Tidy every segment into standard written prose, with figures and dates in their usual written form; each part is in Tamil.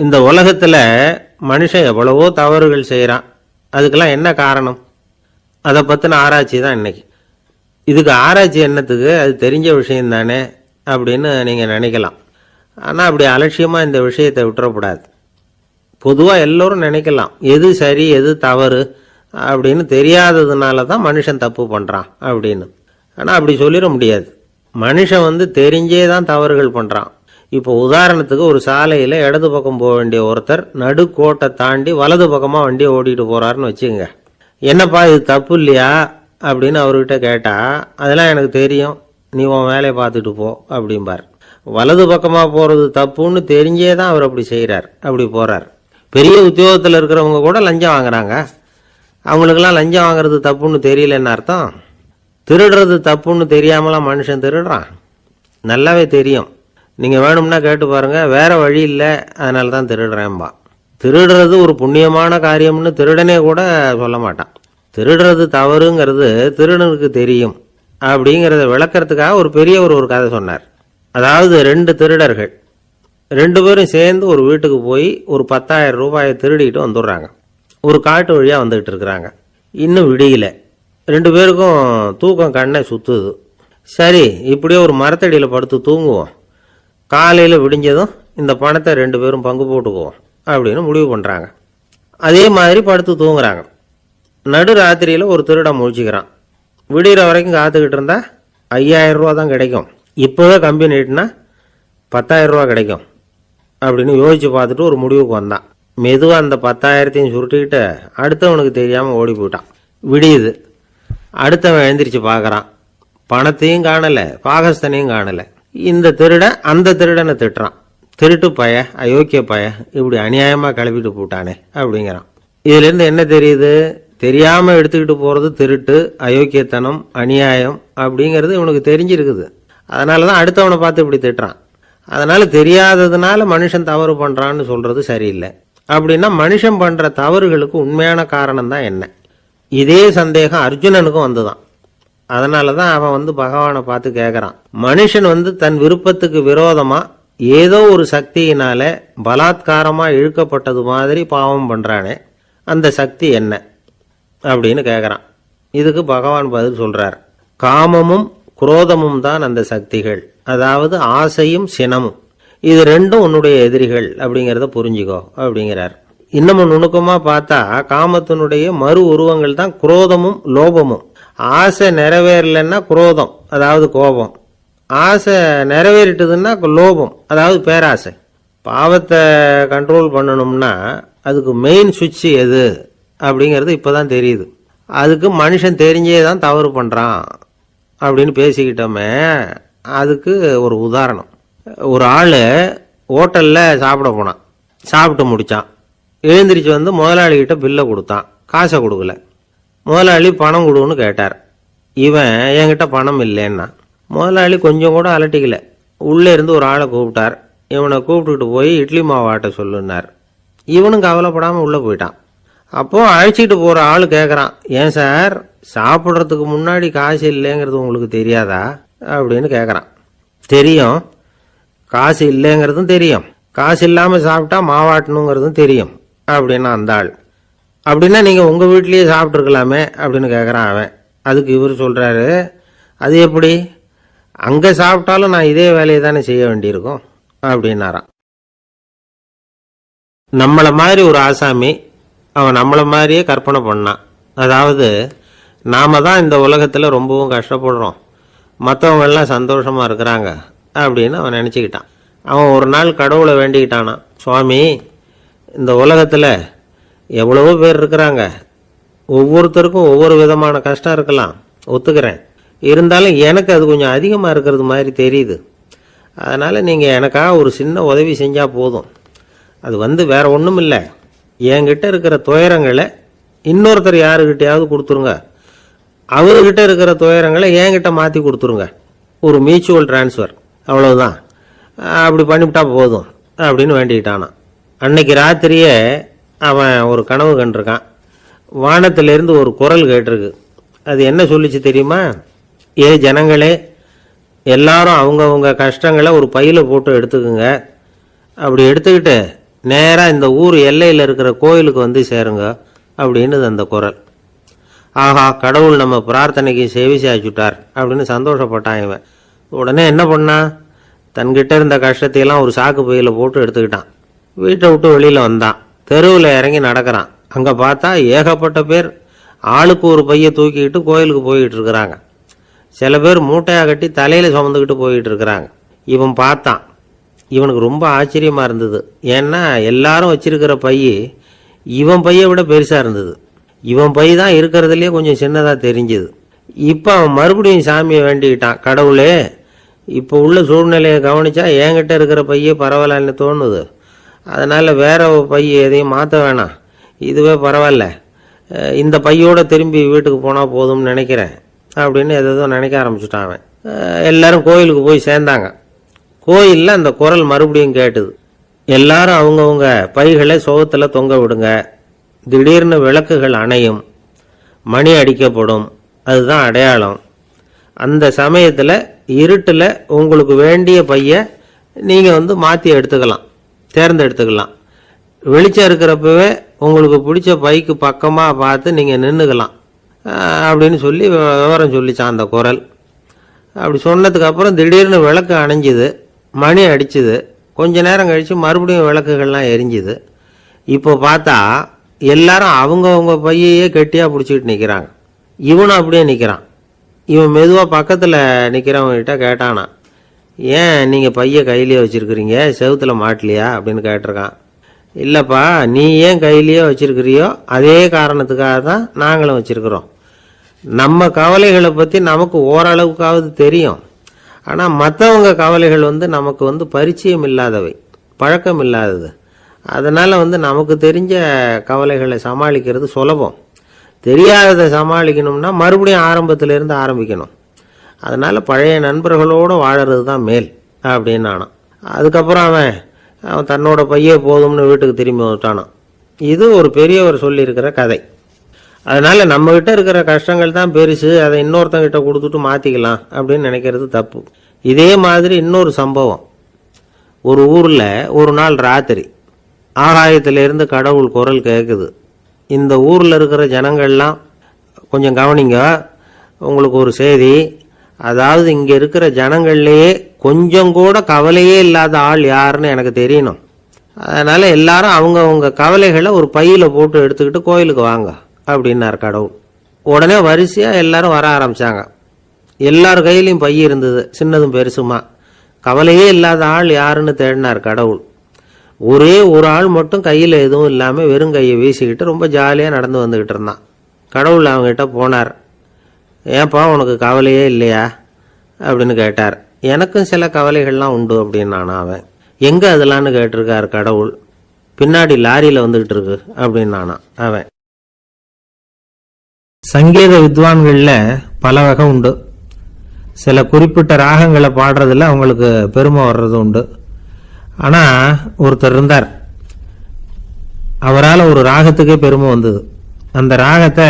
இந்த உலகத்தில் மனுஷன் எவ்வளவோ தவறுகள் செய்கிறான். அதுக்கெல்லாம் என்ன காரணம்? அதை பற்றின ஆராய்ச்சி தான் இன்னைக்கு. இதுக்கு ஆராய்ச்சி என்னத்துக்கு? அது தெரிஞ்ச விஷயம் தானே அப்படின்னு நீங்கள் நினைக்கலாம். ஆனால் அப்படி அலட்சியமாக இந்த விஷயத்தை விட்டுறக்கூடாது. பொதுவாக எல்லோரும் நினைக்கலாம் எது சரி எது தவறு அப்படின்னு தெரியாததுனால தான் மனுஷன் தப்பு பண்ணுறான் அப்படின்னு. ஆனால் அப்படி சொல்லிட முடியாது. மனுஷன் தெரிஞ்சே தான் தவறுகள் பண்ணுறான். இப்போ உதாரணத்துக்கு ஒரு சாலையில் இடது பக்கம் போக வேண்டிய ஒருத்தர் நடுக்கோட்டை தாண்டி வலது பக்கமாக வண்டியை ஓட்டிகிட்டு போகிறாருன்னு வச்சுக்கோங்க. என்னப்பா இது தப்பு இல்லையா அப்படின்னு அவர்கிட்ட கேட்டால், அதெல்லாம் எனக்கு தெரியும், நீ உன் வேலையை பார்த்துட்டு போ அப்படிம்பார். வலது பக்கமாக போகிறது தப்புன்னு தெரிஞ்சே தான் அவர் அப்படி செய்கிறார், அப்படி போகிறார். பெரிய உத்தியோகத்தில் இருக்கிறவங்க கூட லஞ்சம் வாங்குறாங்க. அவங்களுக்கெல்லாம் லஞ்சம் வாங்குறது தப்புன்னு தெரியலன்னு அர்த்தம். திருடுறது தப்புன்னு தெரியாமலாம் மனுஷன் திருடுறான். நல்லாவே தெரியும். நீங்கள் வேணும்னா கேட்டு பாருங்கள், வேற வழி இல்லை அதனால தான் திருடுறேன்பா. திருடுறது ஒரு புண்ணியமான காரியம்னு திருடனே கூட சொல்ல மாட்டான். திருடுறது தவறுங்கிறது திருடனுக்கு தெரியும் அப்படிங்கிறத விளக்கறதுக்காக ஒரு பெரியவர் ஒரு கதை சொன்னார். அதாவது 2 திருடர்கள் 2 பேரும் சேர்ந்து ஒரு வீட்டுக்கு போய் ஒரு 10,000 ரூபாயை திருடிட்டு வந்துடுறாங்க. ஒரு காட்டு வழியாக வந்துகிட்டு இருக்கிறாங்க. இன்னும் விடியல. 2 பேருக்கும் தூக்கம் கண்ணை சுத்துது. சரி, இப்படியே ஒரு மரத்தடியில் படுத்து தூங்குவோம், காலையில் விடிஞ்சதும் இந்த பணத்தை 2 பேரும் பங்கு போட்டுக்குவோம் அப்படின்னு முடிவு பண்ணுறாங்க. அதே மாதிரி படுத்து தூங்குறாங்க. நடு ராத்திரியில் ஒரு திருடன் முழிச்சுக்கிறான். விடிகிற வரைக்கும் காத்துக்கிட்டு இருந்தா 5,000 ரூபா தான் கிடைக்கும், இப்போவே கம்பி நீட்டினா 10,000 ரூபா கிடைக்கும் அப்படின்னு யோசிச்சு பார்த்துட்டு ஒரு முடிவுக்கு வந்தான். மெதுவாக அந்த 10,000த்தையும் சுருட்டிக்கிட்டு அடுத்தவனுக்கு தெரியாமல் ஓடி போயிட்டான். விடியுது. அடுத்தவன் எழுந்திரிச்சு பார்க்குறான். பணத்தையும் காணலை, பாகஸ்தனையும் காணலை. இந்த திருடன் அந்த திருடனை திட்டுறான். திருட்டு பய, அயோக்கிய பய, இப்படி அநியாயமாக கிளப்பிட்டு போட்டானே அப்படிங்கிறான். இதுலேருந்து என்ன தெரியுது? தெரியாமல் எடுத்துக்கிட்டு போகிறது திருட்டு, அயோக்கியத்தனம், அநியாயம் அப்படிங்கிறது இவனுக்கு தெரிஞ்சிருக்குது. அதனால தான் அடுத்தவனை பார்த்து இப்படி திட்டுறான். அதனால தெரியாததுனால மனுஷன் தவறு பண்ணுறான்னு சொல்கிறது சரியில்லை. அப்படின்னா மனுஷன் பண்ணுற தவறுகளுக்கு உண்மையான காரணம் தான் என்ன? இதே சந்தேகம் அர்ஜுனனுக்கும் வந்துதான். அதனால தான் அவன் பகவானை பார்த்து கேட்குறான். மனுஷன் தன் விருப்பத்துக்கு விரோதமாக ஏதோ ஒரு சக்தியினால பலாத்காரமாக இழுக்கப்பட்டது மாதிரி பாவம் பண்ணுறானே, அந்த சக்தி என்ன அப்படின்னு கேட்குறான். இதுக்கு பகவான் பதில் சொல்கிறார். காமமும் குரோதமும் தான் அந்த சக்திகள், அதாவது ஆசையும் சினமும். இது 2ம் உன்னுடைய எதிரிகள் அப்படிங்கிறத புரிஞ்சுக்கோ அப்படிங்கிறார். இன்னமும் நுணுக்கமாக பார்த்தா காமத்தினுடைய மறு உருவங்கள் தான் குரோதமும் லோபமும். ஆசை நிறைவேறலைன்னா குரோதம், அதாவது கோபம். ஆசை நிறைவேறிட்டதுன்னா லோபம், அதாவது பேராசை. பாவத்தை கண்ட்ரோல் பண்ணணும்னா அதுக்கு மெயின் சுவிட்ச் எது அப்படிங்கிறது இப்போ தான் தெரியுது. அதுக்கு மனுஷன் தெரிஞ்சே தான் தவறு பண்ணுறான் அப்படின்னு பேசிக்கிட்டோமே. அதுக்கு ஒரு உதாரணம். ஒரு ஆள் ஹோட்டலில் சாப்பிட போனான். சாப்பிட்டு முடித்தான். எழுந்திரிச்சு முதலாளிகிட்ட பில்லை கொடுத்தான். காசை கொடுக்கல. முதலாளி பணம் கொடுன்னு கேட்டார். இவன் என்கிட்ட பணம் இல்லைன்னா. முதலாளி கொஞ்சம் கூட அலட்டிக்கல. உள்ளே இருந்து ஒரு ஆளை கூப்பிட்டார். இவனை கூப்பிட்டுக்கிட்டு போய் இட்லி மாவு ஆட்ட சொல்லுன்னார். இவனும் கவலைப்படாமல் உள்ளே போயிட்டான். அப்போது அழைச்சிட்டு போகிற ஆள் கேட்குறான், ஏன் சார் சாப்பிட்றதுக்கு முன்னாடி காசு இல்லைங்கிறது உங்களுக்கு தெரியாதா அப்படின்னு கேட்குறான். தெரியும், காசு இல்லைங்கிறதும் தெரியும், காசு இல்லாமல் சாப்பிட்டா மாவாட்டணுங்கிறதும் தெரியும் அப்படின்னா அந்த ஆள். அப்படின்னா நீங்கள் உங்கள் வீட்லேயே சாப்பிட்ருக்கலாமே அப்படின்னு கேட்குறான் அவன். அதுக்கு இவர் சொல்கிறாரு, அது எப்படி, அங்கே சாப்பிட்டாலும் நான் இதே வேலையை தானே செய்ய வேண்டியிருக்கும் அப்படின்னாரான். நம்மளை மாதிரி ஒரு ஆசாமி அவன் நம்மளை மாதிரியே கற்பனை பண்ணான். அதாவது நாம தான் இந்த உலகத்தில் ரொம்பவும் கஷ்டப்படுறோம், மற்றவங்கெல்லாம் சந்தோஷமாக இருக்கிறாங்க அப்படின்னு அவன் நினச்சிக்கிட்டான். அவன் ஒரு நாள் கடவுளை வேண்டிக்கிட்டானா, சுவாமி இந்த உலகத்தில் எவ்வளவோ பேர் இருக்கிறாங்க, ஒவ்வொருத்தருக்கும் ஒவ்வொரு விதமான கஷ்டம் இருக்கலாம், ஒத்துக்கிறேன். இருந்தாலும் எனக்கு அது கொஞ்சம் அதிகமாக இருக்கிறது மாதிரி தெரியுது. அதனால் நீங்கள் எனக்காக ஒரு சின்ன உதவி செஞ்சால் போதும். அது வேற ஒன்றும் இல்லை, என்கிட்ட இருக்கிற துயரங்களை இன்னொருத்தர் யாருக்கிட்டையாவது கொடுத்துருங்க, அவர்கிட்ட இருக்கிற துயரங்களை என்கிட்ட மாற்றி கொடுத்துருங்க. ஒரு மியூச்சுவல் டிரான்ஸ்ஃபர், அவ்வளவுதான். அப்படி பண்ணிவிட்டா போதும் அப்படின்னு வேண்டிக்கிட்டானான். அன்னைக்கு ராத்திரியே அவன் ஒரு கனவு கண்டிருக்கான். வானத்திலிருந்து ஒரு குரல் கேட்டிருக்கு. அது என்ன சொல்லிச்சு தெரியுமா? ஏ ஜனங்களே, எல்லாரும் அவங்கவுங்க கஷ்டங்களை ஒரு பையில் போட்டு எடுத்துக்குங்க. அப்படி எடுத்துக்கிட்டு நேராக இந்த ஊர் எல்லையில் இருக்கிற கோயிலுக்கு வந்து சேருங்க அப்படின்னு அந்த குரல். ஆஹா, கடவுள் நம்ம பிரார்த்தனைக்கு செவி சாய்ச்சுட்டார் அப்படின்னு சந்தோஷப்பட்டான் இவன். உடனே என்ன பண்ணான், தன்கிட்ட இருந்த கஷ்டத்தையெல்லாம் ஒரு சாக்கு பையில் போட்டு எடுத்துக்கிட்டான். வீட்டை விட்டு வெளியில் வந்தான். தெருவில் இறங்கி நடக்கிறான். அங்கே பார்த்தா ஏகப்பட்ட பேர் ஆளுக்கு ஒரு பையை தூக்கிக்கிட்டு கோயிலுக்கு போய்கிட்டு இருக்கிறாங்க. சில பேர் மூட்டையாக கட்டி தலையில் சுமந்துக்கிட்டு போய்கிட்டு இருக்கிறாங்க. இவன் பார்த்தான். இவனுக்கு ரொம்ப ஆச்சரியமாக இருந்தது. ஏன்னா எல்லாரும் வச்சிருக்கிற பை இவன் பையை விட பெருசாக இருந்தது. இவன் பை தான் இருக்கிறதுலேயே கொஞ்சம் சின்னதாக தெரிஞ்சுது. இப்போ அவன் மறுபடியும் சாமியை வேண்டிக்கிட்டான். கடவுளே, இப்போ உள்ள சூழ்நிலையை கவனிச்சா என்கிட்ட இருக்கிற பையே பரவாயில்லன்னு தோணுது. அதனால் வேற பை எதையும் மாற்ற வேணாம், இதுவே பரவாயில்ல, இந்த பையோடு திரும்பி வீட்டுக்கு போனால் போதும்னு நினைக்கிறேன் அப்படின்னு எதோ நினைக்க ஆரம்பிச்சுட்டான் அவன். எல்லாரும் கோயிலுக்கு போய் சேர்ந்தாங்க. கோயிலில் அந்த குரல் மறுபடியும் கேட்டுது. எல்லாரும் அவங்கவுங்க பைகளை சோகத்தில் தொங்க விடுங்க, திடீர்னு விளக்குகள் அணையும், மணி அடிக்கப்படும், அதுதான் அடையாளம். அந்த சமயத்தில் இருட்டில் உங்களுக்கு வேண்டிய பையை நீங்கள் மாற்றி எடுத்துக்கலாம், தேர்ந்தெடுத்துக்கலாம். வெளிச்சம் இருக்கிறப்பவே உங்களுக்கு பிடிச்ச பைக்கு பக்கமாக பார்த்து நீங்கள் நின்றுக்கலாம் அப்படின்னு சொல்லி விவரம் சொல்லிச்சான் அந்த குரல். அப்படி சொன்னதுக்கு அப்புறம் திடீர்னு விளக்கு அணைஞ்சிது, மணி அடிச்சுது. கொஞ்ச நேரம் கழித்து மறுபடியும் விளக்குகள்லாம் எரிஞ்சுது. இப்போ பார்த்தா எல்லாரும் அவங்கவுங்க பையையே கெட்டியாக பிடிச்சிக்கிட்டு நிற்கிறாங்க. இவனும் அப்படியே நிற்கிறான். இவன் மெதுவாக பக்கத்தில் நிற்கிறவங்ககிட்ட கேட்டானா, ஏன் நீங்கள் பையை கையிலேயே வச்சுருக்கிறீங்க, செவுத்தில் மாட்டலையா அப்படின்னு கேட்டிருக்கான். இல்லைப்பா, நீ ஏன் கையிலேயே வச்சுருக்கிறியோ அதே காரணத்துக்காக தான் நாங்களும் வச்சுருக்கிறோம். நம்ம கவலைகளை பற்றி நமக்கு ஓரளவுக்காவது தெரியும். ஆனால் மற்றவங்க கவலைகள் நமக்கு பரிச்சயம் இல்லாதவை, பழக்கம் இல்லாதது. அதனால் நமக்கு தெரிஞ்ச கவலைகளை சமாளிக்கிறது சுலபம். தெரியாததை சமாளிக்கணும்னா மறுபடியும் ஆரம்பத்திலேருந்து ஆரம்பிக்கணும். அதனால் பழைய நண்பர்களோடு வாழறது தான் மேல் அப்படின்னு நானான். அதுக்கப்புறம் அவன் தன்னோட பையே போதும்னு வீட்டுக்கு திரும்பி வந்துட்டானான். இது ஒரு பெரியவர் சொல்லியிருக்கிற கதை. அதனால் நம்மகிட்ட இருக்கிற கஷ்டங்கள் தான் பெருசு, அதை இன்னொருத்தங்கிட்ட கொடுத்துட்டு மாற்றிக்கலாம் அப்படின்னு நினைக்கிறது தப்பு. இதே மாதிரி இன்னொரு சம்பவம். ஒரு ஊரில் ஒரு நாள் ராத்திரி ஆகாயத்திலிருந்து கடவுள் குரல் கேட்குது. இந்த ஊரில் இருக்கிற ஜனங்கள்லாம் கொஞ்சம் கவனிங்க, உங்களுக்கு ஒரு செய்தி. அதாவது இங்கே இருக்கிற ஜனங்கள்லேயே கொஞ்சம் கூட கவலையே இல்லாத ஆள் யாருன்னு எனக்கு தெரியணும். அதனால் எல்லாரும் அவங்கவுங்க கவலைகளை ஒரு பையில் போட்டு எடுத்துக்கிட்டு கோயிலுக்கு வாங்க அப்படின்னார் கடவுள். உடனே வரிசையாக எல்லாரும் வர ஆரம்பித்தாங்க. எல்லார் கையிலையும் பை இருந்தது, சின்னதும் பெருசுமா. கவலையே இல்லாத ஆள் யாருன்னு தேடினார் கடவுள். ஒரே ஒரு ஆள் மட்டும் கையில் எதுவும் இல்லாமல் வெறும் கையை வீசிக்கிட்டு ரொம்ப ஜாலியாக நடந்து வந்துக்கிட்டு இருந்தான். கடவுள் அவங்ககிட்ட போனார். ஏன்ப்பா உனக்கு கவலையே இல்லையா அப்படின்னு கேட்டார். எனக்கும் சில கவலைகள்லாம் உண்டு அப்படின்னு நானும். அவன் எங்கே அதெல்லாம்னு கேட்டிருக்கார் கடவுள். பின்னாடி லாரியில் வந்துக்கிட்டு இருக்கு அப்படின்னு நானான். அவன் சங்கீத வித்வான்களில் பல வகை உண்டு. சில குறிப்பிட்ட ராகங்களை பாடுறதுல அவங்களுக்கு பெருமை வர்றது உண்டு. ஆனால் ஒருத்தர் இருந்தார், அவரால் ஒரு ராகத்துக்கே பெருமை வந்தது. அந்த ராகத்தை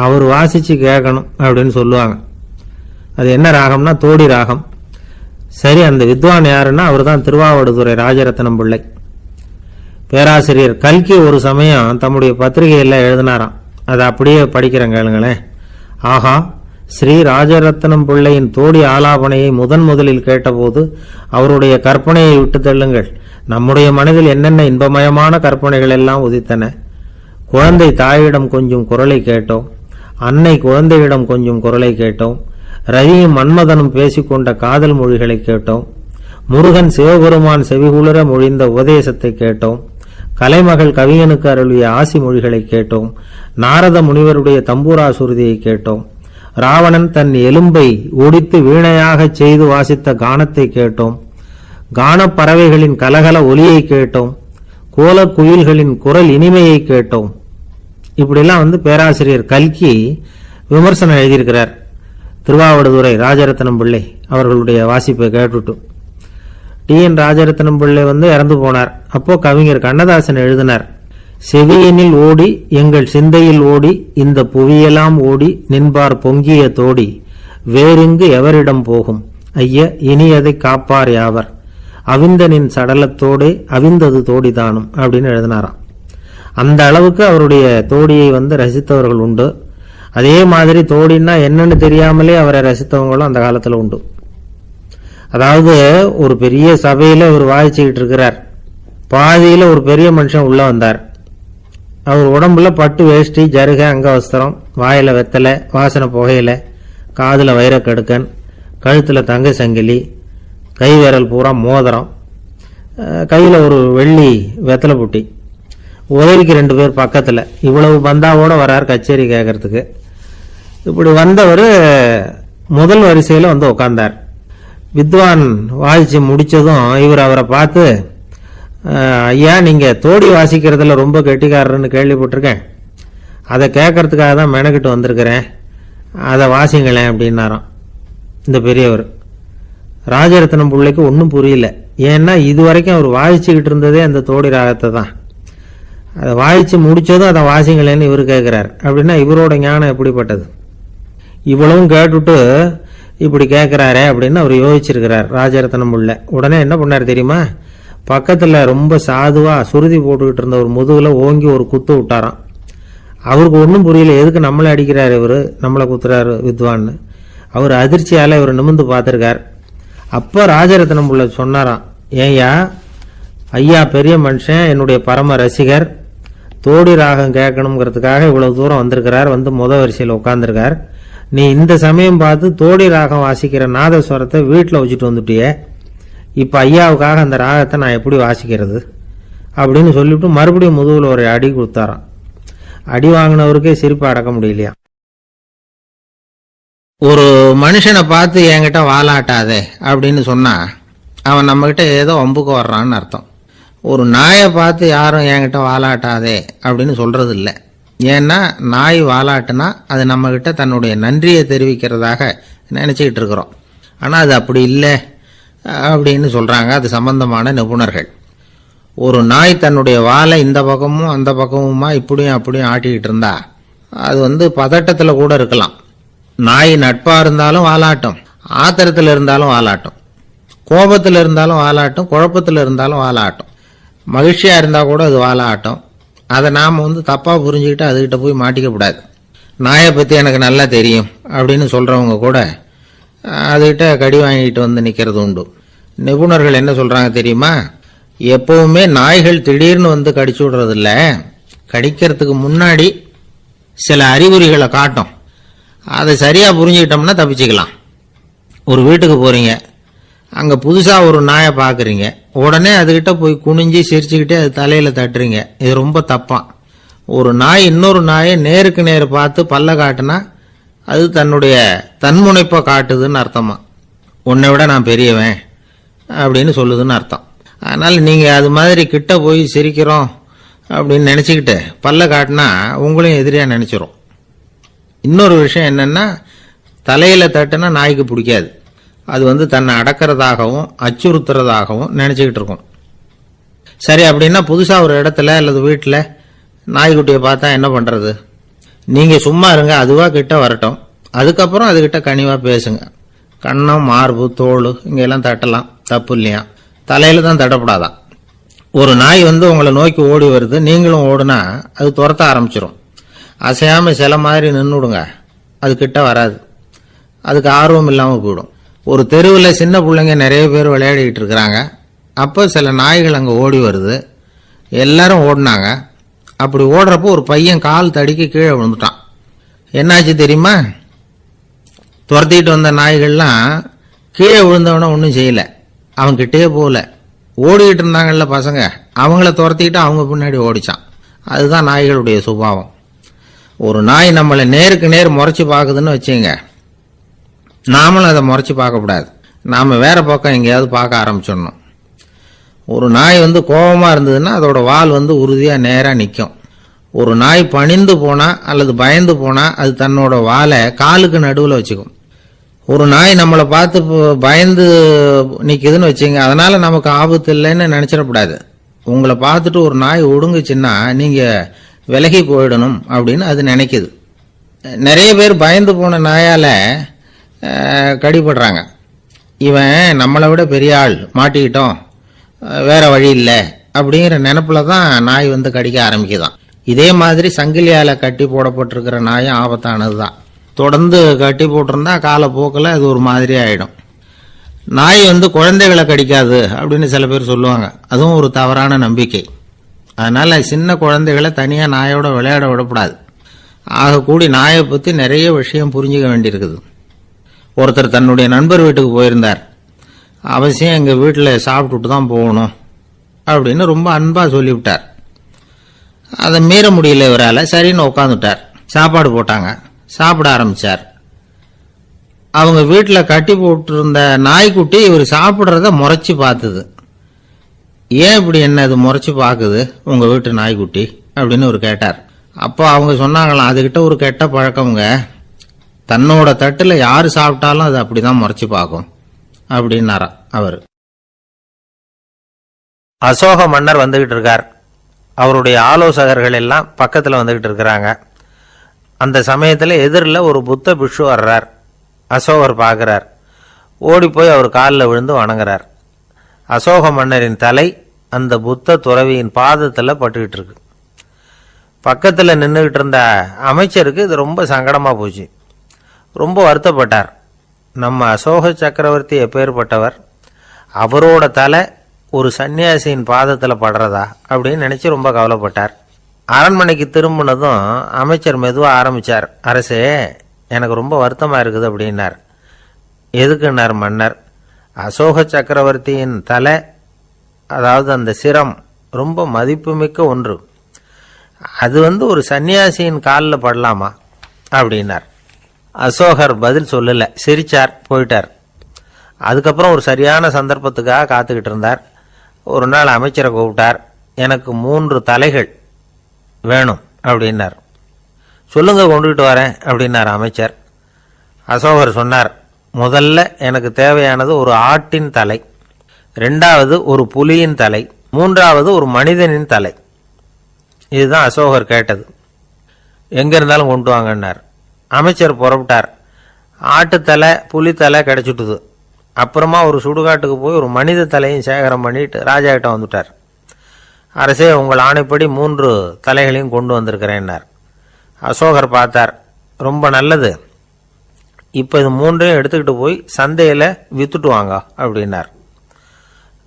அவர் வாசித்து கேட்கணும் அப்படின்னு சொல்லுவாங்க. அது என்ன ராகம்னா தோடி ராகம். சரி, அந்த வித்வான் யாருன்னா அவர் தான் திருவாவடுதுறை ராஜரத்னம் பிள்ளை. பேராசிரியர் கல்கி ஒரு சமயம் தம்முடைய பத்திரிகையில் எழுதினாராம். அதை அப்படியே படிக்கிறேன் கேளுங்களேன். ஆஹா, ஸ்ரீ ராஜரத்னம் பிள்ளையின் தோடி ஆலாபனையை முதலில் கேட்டபோது அவருடைய கற்பனையை விட்டு தள்ளுங்கள். நம்முடைய மனதில் என்னென்ன இன்பமயமான கற்பனைகள் எல்லாம் உதித்தன. குழந்தை தாயிடம் கொஞ்சம் குரலை கேட்டோம், அன்னை குழந்தையிடம் கொஞ்சம் குரலை கேட்டோம், ரவியும் மன்மதனும் பேசிக்கொண்ட காதல் மொழிகளை கேட்டோம், முருகன் சிவபெருமான் செவிகுளிர மொழிந்த உபதேசத்தை கேட்டோம், கலைமகள் கவியனுக்கு அருளிய ஆசி மொழிகளை கேட்டோம், நாரத முனிவருடைய தம்பூரா சுருதியை கேட்டோம், ராவணன் தன் எலும்பை ஒடித்து வீணையாகச் செய்து வாசித்த கானத்தை கேட்டோம், கானப்பறவைகளின் கலகல ஒலியை கேட்டோம், கோலக்குயில்களின் குரல் இனிமையை கேட்டோம். இப்படிலாம் பேராசிரியர் கல்கி விமர்சனம் எழுதியிருக்கிறார். திருவாவடுதுறை ராஜரத்னம் பிள்ளை அவர்களுடைய வாசிப்பை கேட்டுட்டு டி.என். ராஜரத்னம் பிள்ளை இறந்து போனார். அப்போ கவிஞர் கண்ணதாசன் எழுதினார், செவியனில் ஓடி எங்கள் சிந்தையில் ஓடி இந்த புவியெல்லாம் ஓடி நின்பார் பொங்கிய தோடி வேறிங்கு எவரிடம் போகும் ஐய இனி அதை காப்பார் யாவர் அவிந்தனின் சடலத்தோடு அவிந்தது தோடிதானும் அப்படின்னு எழுதினாராம். அந்த அளவுக்கு அவருடைய தோடியை ரசித்தவர்கள் உண்டு. அதே மாதிரி தோடின்னா என்னன்னு தெரியாமலே அவரை ரசித்தவங்களும் அந்த காலத்தில் உண்டு. அதாவது ஒரு பெரிய சபையில் அவர் வாய்ச்சிக்கிட்டு இருக்கிறார். பாதியில் ஒரு பெரிய மனுஷன் உள்ள வந்தார். அவர் உடம்புல பட்டு வேஷ்டி, ஜருகை, அங்கவஸ்திரம், வாயில வெத்தலை, வாசனை புகையில, காதில் வைரக்கடுக்கன், கழுத்தில் தங்க சங்கிலி, கை விரல் பூரா மோதிரம், கையில் ஒரு வெள்ளி வெத்தலை புட்டி, உதவிக்கு 2 பேர் பக்கத்தில். இவ்வளவு பந்தாவோட வரார் கச்சேரி கேட்கறதுக்கு. இப்படி வந்தவர் முதல் வரிசையில் உட்கார்ந்தார். வித்வான் வாசிச்சு முடிச்சதும் இவர் அவரை பார்த்து, ஐயா, நீங்க தோடி வாசிக்கிறதுல ரொம்ப கெட்டிக்காரர்னு கேள்விப்பட்டிருக்கேன், அதை கேட்கறதுக்காக தான் மெனக்கிட்டு வந்திருக்கிறேன், அதை வாசிங்களேன் அப்படின்னாராம் இந்த பெரியவர். ராஜரத்னம் பிள்ளைக்கு ஒன்றும் புரியல. ஏன்னா இது வரைக்கும் அவர் வாசிச்சுக்கிட்டு இருந்ததே அந்த தோடி ராகத்தை தான். அதை வாசிச்சு முடிச்சதும் அதை வாசிங்களேன்னு இவர் கேட்கிறார். அப்படின்னா இவரோட ஞானம் எப்படிப்பட்டது? இவ்வளவும் கேட்டுட்டு இப்படி கேட்கிறாரே அப்படின்னு அவர் யோசிச்சிருக்கிறார் ராஜரத்னம் பிள்ளை. உடனே என்ன பண்ணார் தெரியுமா? பக்கத்தில் ரொம்ப சாதுவா சுருதி போட்டுக்கிட்டு இருந்த ஒரு முதுகுல ஓங்கி ஒரு குத்து விட்டாராம். அவருக்கு ஒன்றும் புரியல, எதுக்கு நம்மளை அடிக்கிறாரு இவர், நம்மளை குத்துறாரு வித்வான்னு. அவர் அதிர்ச்சியால் இவர் நிமிந்து பார்த்துருக்கார். அப்போ ராஜரத்னம் பிள்ளை சொன்னாராம், ஏய்யா, ஐயா பெரிய மனுஷன், என்னுடைய பரம ரசிகர், தோடி ராகம் கேட்கணுங்கிறதுக்காக இவ்வளவு தூரம் வந்திருக்கிறார், முத வரிசையில் உட்காந்துருக்கார். நீ இந்த சமயம் பார்த்து தோடி ராகம் வாசிக்கிற நாதஸ்வரத்தை வீட்டில் வச்சுட்டு வந்துட்டிய, இப்போ ஐயாவுக்காக அந்த ராகத்தை நான் எப்படி வாசிக்கிறது அப்படின்னு சொல்லிவிட்டு மறுபடியும் முதுகில் ஒரு அடி கொடுத்தாராம். அடி வாங்கினவருக்கே சிரிப்பு அடக்க முடியலையா. ஒரு மனுஷனை பார்த்து என்கிட்ட வாலாட்டாதே அப்படின்னு சொன்னா அவன் நம்மகிட்ட ஏதோ வம்புக்கு வர்றான்னு அர்த்தம். ஒரு நாயை பார்த்து யாரும் என்கிட்ட வாலாட்டாதே அப்படின்னு சொல்றது இல்லை. ஏன்னா நாய் வாலாட்டுனா அது நம்மகிட்ட தன்னுடைய நன்றியை தெரிவிக்கிறதாக நினைச்சுக்கிட்டு இருக்கிறோம். ஆனால் அது அப்படி இல்லை அப்படின்னு சொல்றாங்க அது சம்பந்தமான நிபுணர்கள். ஒரு நாய் தன்னுடைய வாலை இந்த பக்கமும் அந்த பக்கமுமா இப்படியும் அப்படியும் ஆட்டிக்கிட்டு இருந்தா அது பதட்டத்தில் கூட இருக்கலாம். நாய் நட்பா இருந்தாலும் வாலாட்டும், ஆத்திரத்தில் இருந்தாலும் வாலாட்டும், கோபத்தில் இருந்தாலும் வாலாட்டும், குழப்பத்தில் இருந்தாலும் வாலாட்டும், மகிழ்ச்சியா இருந்தா கூட அது வாலாட்டும். அதை நாம தப்பா புரிஞ்சுக்கிட்டு அதுகிட்ட போய் மாட்டிக்கப்படாது. நாயை பத்தி எனக்கு நல்லா தெரியும் அப்படின்னு சொல்றவங்க கூட அதுகிட்ட கடி வாங்கிட்டு நிக்கிறது உண்டு. நிபுணர்கள் என்ன சொல்றாங்க தெரியுமா? எப்பவுமே நாய்கள் திடீர்னு கடிச்சு விடுறது இல்ல, கடிக்கிறதுக்கு முன்னாடி சில அறிகுறிகளை காட்டும். அதை சரியா புரிஞ்சுக்கிட்டோம்னா தப்பிச்சுக்கலாம். ஒரு வீட்டுக்கு போறீங்க, அங்க புதுசா ஒரு நாயை பாக்குறீங்க, உடனே அதுகிட்ட போய் குனிஞ்சு சிரிச்சுக்கிட்டே அது தலையில தட்டுறீங்க. இது ரொம்ப தப்பா. ஒரு நாய் இன்னொரு நாயை நேருக்கு நேர் பார்த்து பல்ல காட்டுனா அது தன்னுடைய தன்முனைப்பை காட்டுதுன்னு அர்த்தமா. உன்னை விட நான் பெரியவன் அப்படின்னு சொல்லுதுன்னு அர்த்தம். அதனால நீங்க அது மாதிரி கிட்ட போய் சிரிக்கிறோம் அப்படின்னு நினைச்சுக்கிட்டு பல்ல காட்டினா உங்களையும் எதிரியா நினைச்சிரும். இன்னொரு விஷயம் என்னன்னா, தலையில தட்டுனா நாய்க்கு பிடிக்காது. அது தன்னை அடக்கிறதாகவும் அச்சுறுத்துறதாகவும் நினைச்சுக்கிட்டு இருக்கும். சரி, அப்படின்னா புதுசா ஒரு இடத்துல அல்லது வீட்டில் நாய்க்குட்டியை பார்த்தா என்ன பண்றது? நீங்க சும்மா இருங்க, அதுவா கிட்ட வரட்டும், அதுக்கப்புறம் அதுகிட்ட கனிவா பேசுங்க. கண்ணம், மார்பு, தோல் இங்கெல்லாம் தட்டலாம், தப்பு இல்லையா? தலையில தான் தட்டப்படாதான். ஒரு நாய் உங்களை நோக்கி ஓடி வருது, நீங்களும் ஓடுனா அது துரத்த ஆரம்பிச்சிடும். அசையாம சில மாதிரி நின்றுடுங்க, அது கிட்ட வராது. அதுக்கு ஆர்வம் இல்லாமல் போயிடும். ஒரு தெருவில் சின்ன பிள்ளைங்க நிறைய பேர் விளையாடிக்கிட்டு இருக்கிறாங்க. அப்போ சில நாய்கள் அங்கே ஓடி வருது. எல்லாரும் ஓடினாங்க. அப்படி ஓடுறப்போ ஒரு பையன் கால் தடிக்க கீழே விழுந்துட்டான். என்னாச்சு தெரியுமா? துரத்திட்டு வந்த நாய்கள்லாம் கீழே விழுந்தவன ஒன்றும் செய்யல, அவன் கிட்டே போகல. ஓடிக்கிட்டு இருந்தாங்கல்ல பசங்க, அவங்கள துரத்திக்கிட்டு அவங்க பின்னாடி ஓடிச்சான். அதுதான் நாய்களுடைய சுபாவம். ஒரு நாய் நம்மளை நேருக்கு நேர் முறைச்சி பார்க்குதுன்னு வச்சுங்க, நாமளும் அதை முறைச்சி பார்க்கக்கூடாது. நாம வேற பக்கம் எங்கேயாவது பார்க்க ஆரம்பிச்சிடணும். ஒரு நாய் கோபமா இருந்ததுன்னா அதோட வால் உறுதியா நேரா நிற்கும். ஒரு நாய் பணிந்து போனா அல்லது பயந்து போனா அது தன்னோட வாலை காலுக்கு நடுவில் வச்சுக்கும். ஒரு நாய் நம்மளை பார்த்து பயந்து நிக்குதுன்னு வச்சுங்க, அதனால நமக்கு ஆபத்து இல்லைன்னு நினைச்சிடக்கூடாது. உங்களை பார்த்துட்டு ஒரு நாய் ஒடுங்குச்சுன்னா நீங்க விலகி போயிடணும் அப்படின்னு அது நினைக்குது. நிறைய பேர் பயந்து போன நாயால கடிபடுறாங்க. இவன் நம்மளை விட பெரிய ஆள், மாட்டிக்கிட்டோம் வேற வழி இல்லை அப்படிங்கிற நினைப்புல தான் நாய் வந்து கடிக்க ஆரம்பிக்குதான். இதே மாதிரி சங்கிலியால கட்டி போடப்பட்டிருக்கிற நாயும் ஆபத்தானது தான். தொடர்ந்து கட்டி போட்டிருந்தா காலப்போக்கில் அது ஒரு மாதிரி ஆயிடும். நாய் வந்து குழந்தைகளை கடிக்காது அப்படின்னு சில பேர் சொல்லுவாங்க. அதுவும் ஒரு தவறான நம்பிக்கை. அதனால சின்ன குழந்தைகளை தனியா நாயோட விளையாட விடக்கூடாது. ஆக கூடி நாயை பத்தி நிறைய விஷயம் புரிஞ்சுக்க வேண்டியிருக்குது. ஒருத்தர் தன்னுடைய நண்பர் வீட்டுக்கு போயிருந்தார். அவசியம் எங்க வீட்டில் சாப்பிட்டுட்டு தான் போகணும் அப்படின்னு ரொம்ப அன்பா சொல்லிவிட்டார். அதை மீற முடியல இவரால். சரின்னு உட்காந்துட்டார். சாப்பாடு போட்டாங்க. சாப்பிட ஆரம்பிச்சார். அவங்க வீட்டில் கட்டி போட்டிருந்த நாய்க்குட்டி இவர் சாப்பிட்றத முறைச்சி பார்த்துது. ஏன் இப்படி என்ன இது முறைச்சி பார்க்குது உங்க வீட்டு நாய்க்குட்டி அப்படின்னு அவர் கேட்டார். அப்போ அவங்க சொன்னாங்களாம், அதுகிட்ட ஒரு கெட்ட பழக்கம்ங்க. தன்னோட தட்டுல யாரு சாப்பிட்டாலும் அது அப்படிதான் முறைச்சி பார்க்கும் அப்படின்னாரா அவர். அசோக மன்னர் வந்துகிட்டு இருக்கார். அவருடைய ஆலோசகர்கள் எல்லாம் பக்கத்தில் வந்துகிட்டு இருக்கிறாங்க. அந்த சமயத்தில் எதிரில் ஒரு புத்த பிக்ஷு வர்றார். அசோகர் பார்க்குறார். ஓடி போய் அவர் காலில் விழுந்து வணங்குறார். அசோக மன்னரின் தலை அந்த புத்த துறவியின் பாதத்தில் பட்டுக்கிட்டு இருக்கு. பக்கத்தில் நின்றுக்கிட்டு இருந்த அமைச்சருக்கு இது ரொம்ப சங்கடமாக போச்சு. ரொம்ப வருத்தப்பட்டார். நம்ம அசோக சக்கரவர்த்தி எப்பேற்பட்டவர், அவரோட தலை ஒரு சன்னியாசியின் பாதத்தில் படுறதா அப்படின்னு நினச்சி ரொம்ப கவலைப்பட்டார். அரண்மனைக்கு திரும்பினதும் அமைச்சர் மெதுவாக ஆரம்பித்தார். அரசே, எனக்கு ரொம்ப வருத்தமாக இருக்குது அப்படின்னார். எதுக்குன்னார் மன்னர். அசோக சக்கரவர்த்தியின் தலை, அதாவது அந்த சிரம், ரொம்ப மதிப்புமிக்க ஒன்று. அது வந்து ஒரு சன்னியாசியின் காலில் படலாமா அப்படின்னார். அசோகர் பதில் சொல்லல, சிரிச்சார், போயிட்டார். அதுக்கப்புறம் ஒரு சரியான சந்தர்ப்பத்துக்காக காத்துக்கிட்டு இருந்தார். ஒரு நாள் அமைச்சரை கூப்பிட்டார். எனக்கு 3 தலைகள் வேணும் அப்படின்னார். சொல்லுங்க, கொண்டுகிட்டு வரேன் அப்படின்னார் அமைச்சர். அசோகர் சொன்னார், முதல்ல எனக்கு தேவையானது ஒரு ஆட்டின் தலை, 2வது ஒரு புலியின் தலை, 3வது ஒரு மனிதனின் தலை. இதுதான் அசோகர் கேட்டது. எங்க இருந்தாலும் கொண்டு வாங்கன்னார். அமைச்சர் புறப்பட்டார். ஆட்டுத்தலை புலித்தலை கிடைச்சிட்டுது. அப்புறமா ஒரு சுடுகாட்டுக்கு போய் ஒரு மனித தலையும் சேகரம் பண்ணிட்டு ராஜா கிட்ட வந்துட்டார். அரசே, உங்கள் ஆணைப்படி 3 தலைகளையும் கொண்டு வந்திருக்கிறேன்னார். அசோகர் பார்த்தார். ரொம்ப நல்லது, இப்போ இது 3ஐயும் எடுத்துக்கிட்டு போய் சந்தையில் வித்துட்டு வாங்க அப்படின்னார்.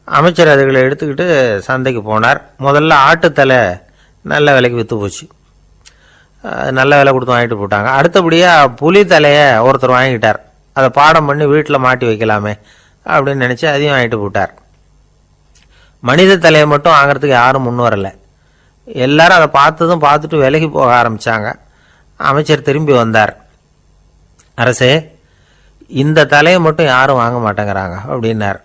அமைச்சர் அதுகளை எடுத்துக்கிட்டு சந்தைக்கு போனார். முதல்ல ஆட்டுத்தலை நல்ல விலைக்கு விற்று போச்சு. நல்ல விலை கொடுத்து வாங்கிட்டு போட்டாங்க. அடுத்தபடியாக புலி தலையை ஒருத்தர் வாங்கிட்டார். அதை பாடம் பண்ணி வீட்டில் மாட்டி வைக்கலாமே அப்படின்னு நினச்சி அதையும் வாங்கிட்டு போட்டார். மனித தலையை மட்டும் வாங்கிறதுக்கு யாரும் முன் வரலை. எல்லாரும் அதை பார்த்துட்டு விலகி போக ஆரம்பித்தாங்க. அமைச்சர் திரும்பி வந்தார். அரசே, இந்த தலையை மட்டும் யாரும் வாங்க மாட்டேங்கிறாங்க அப்படின்னார்.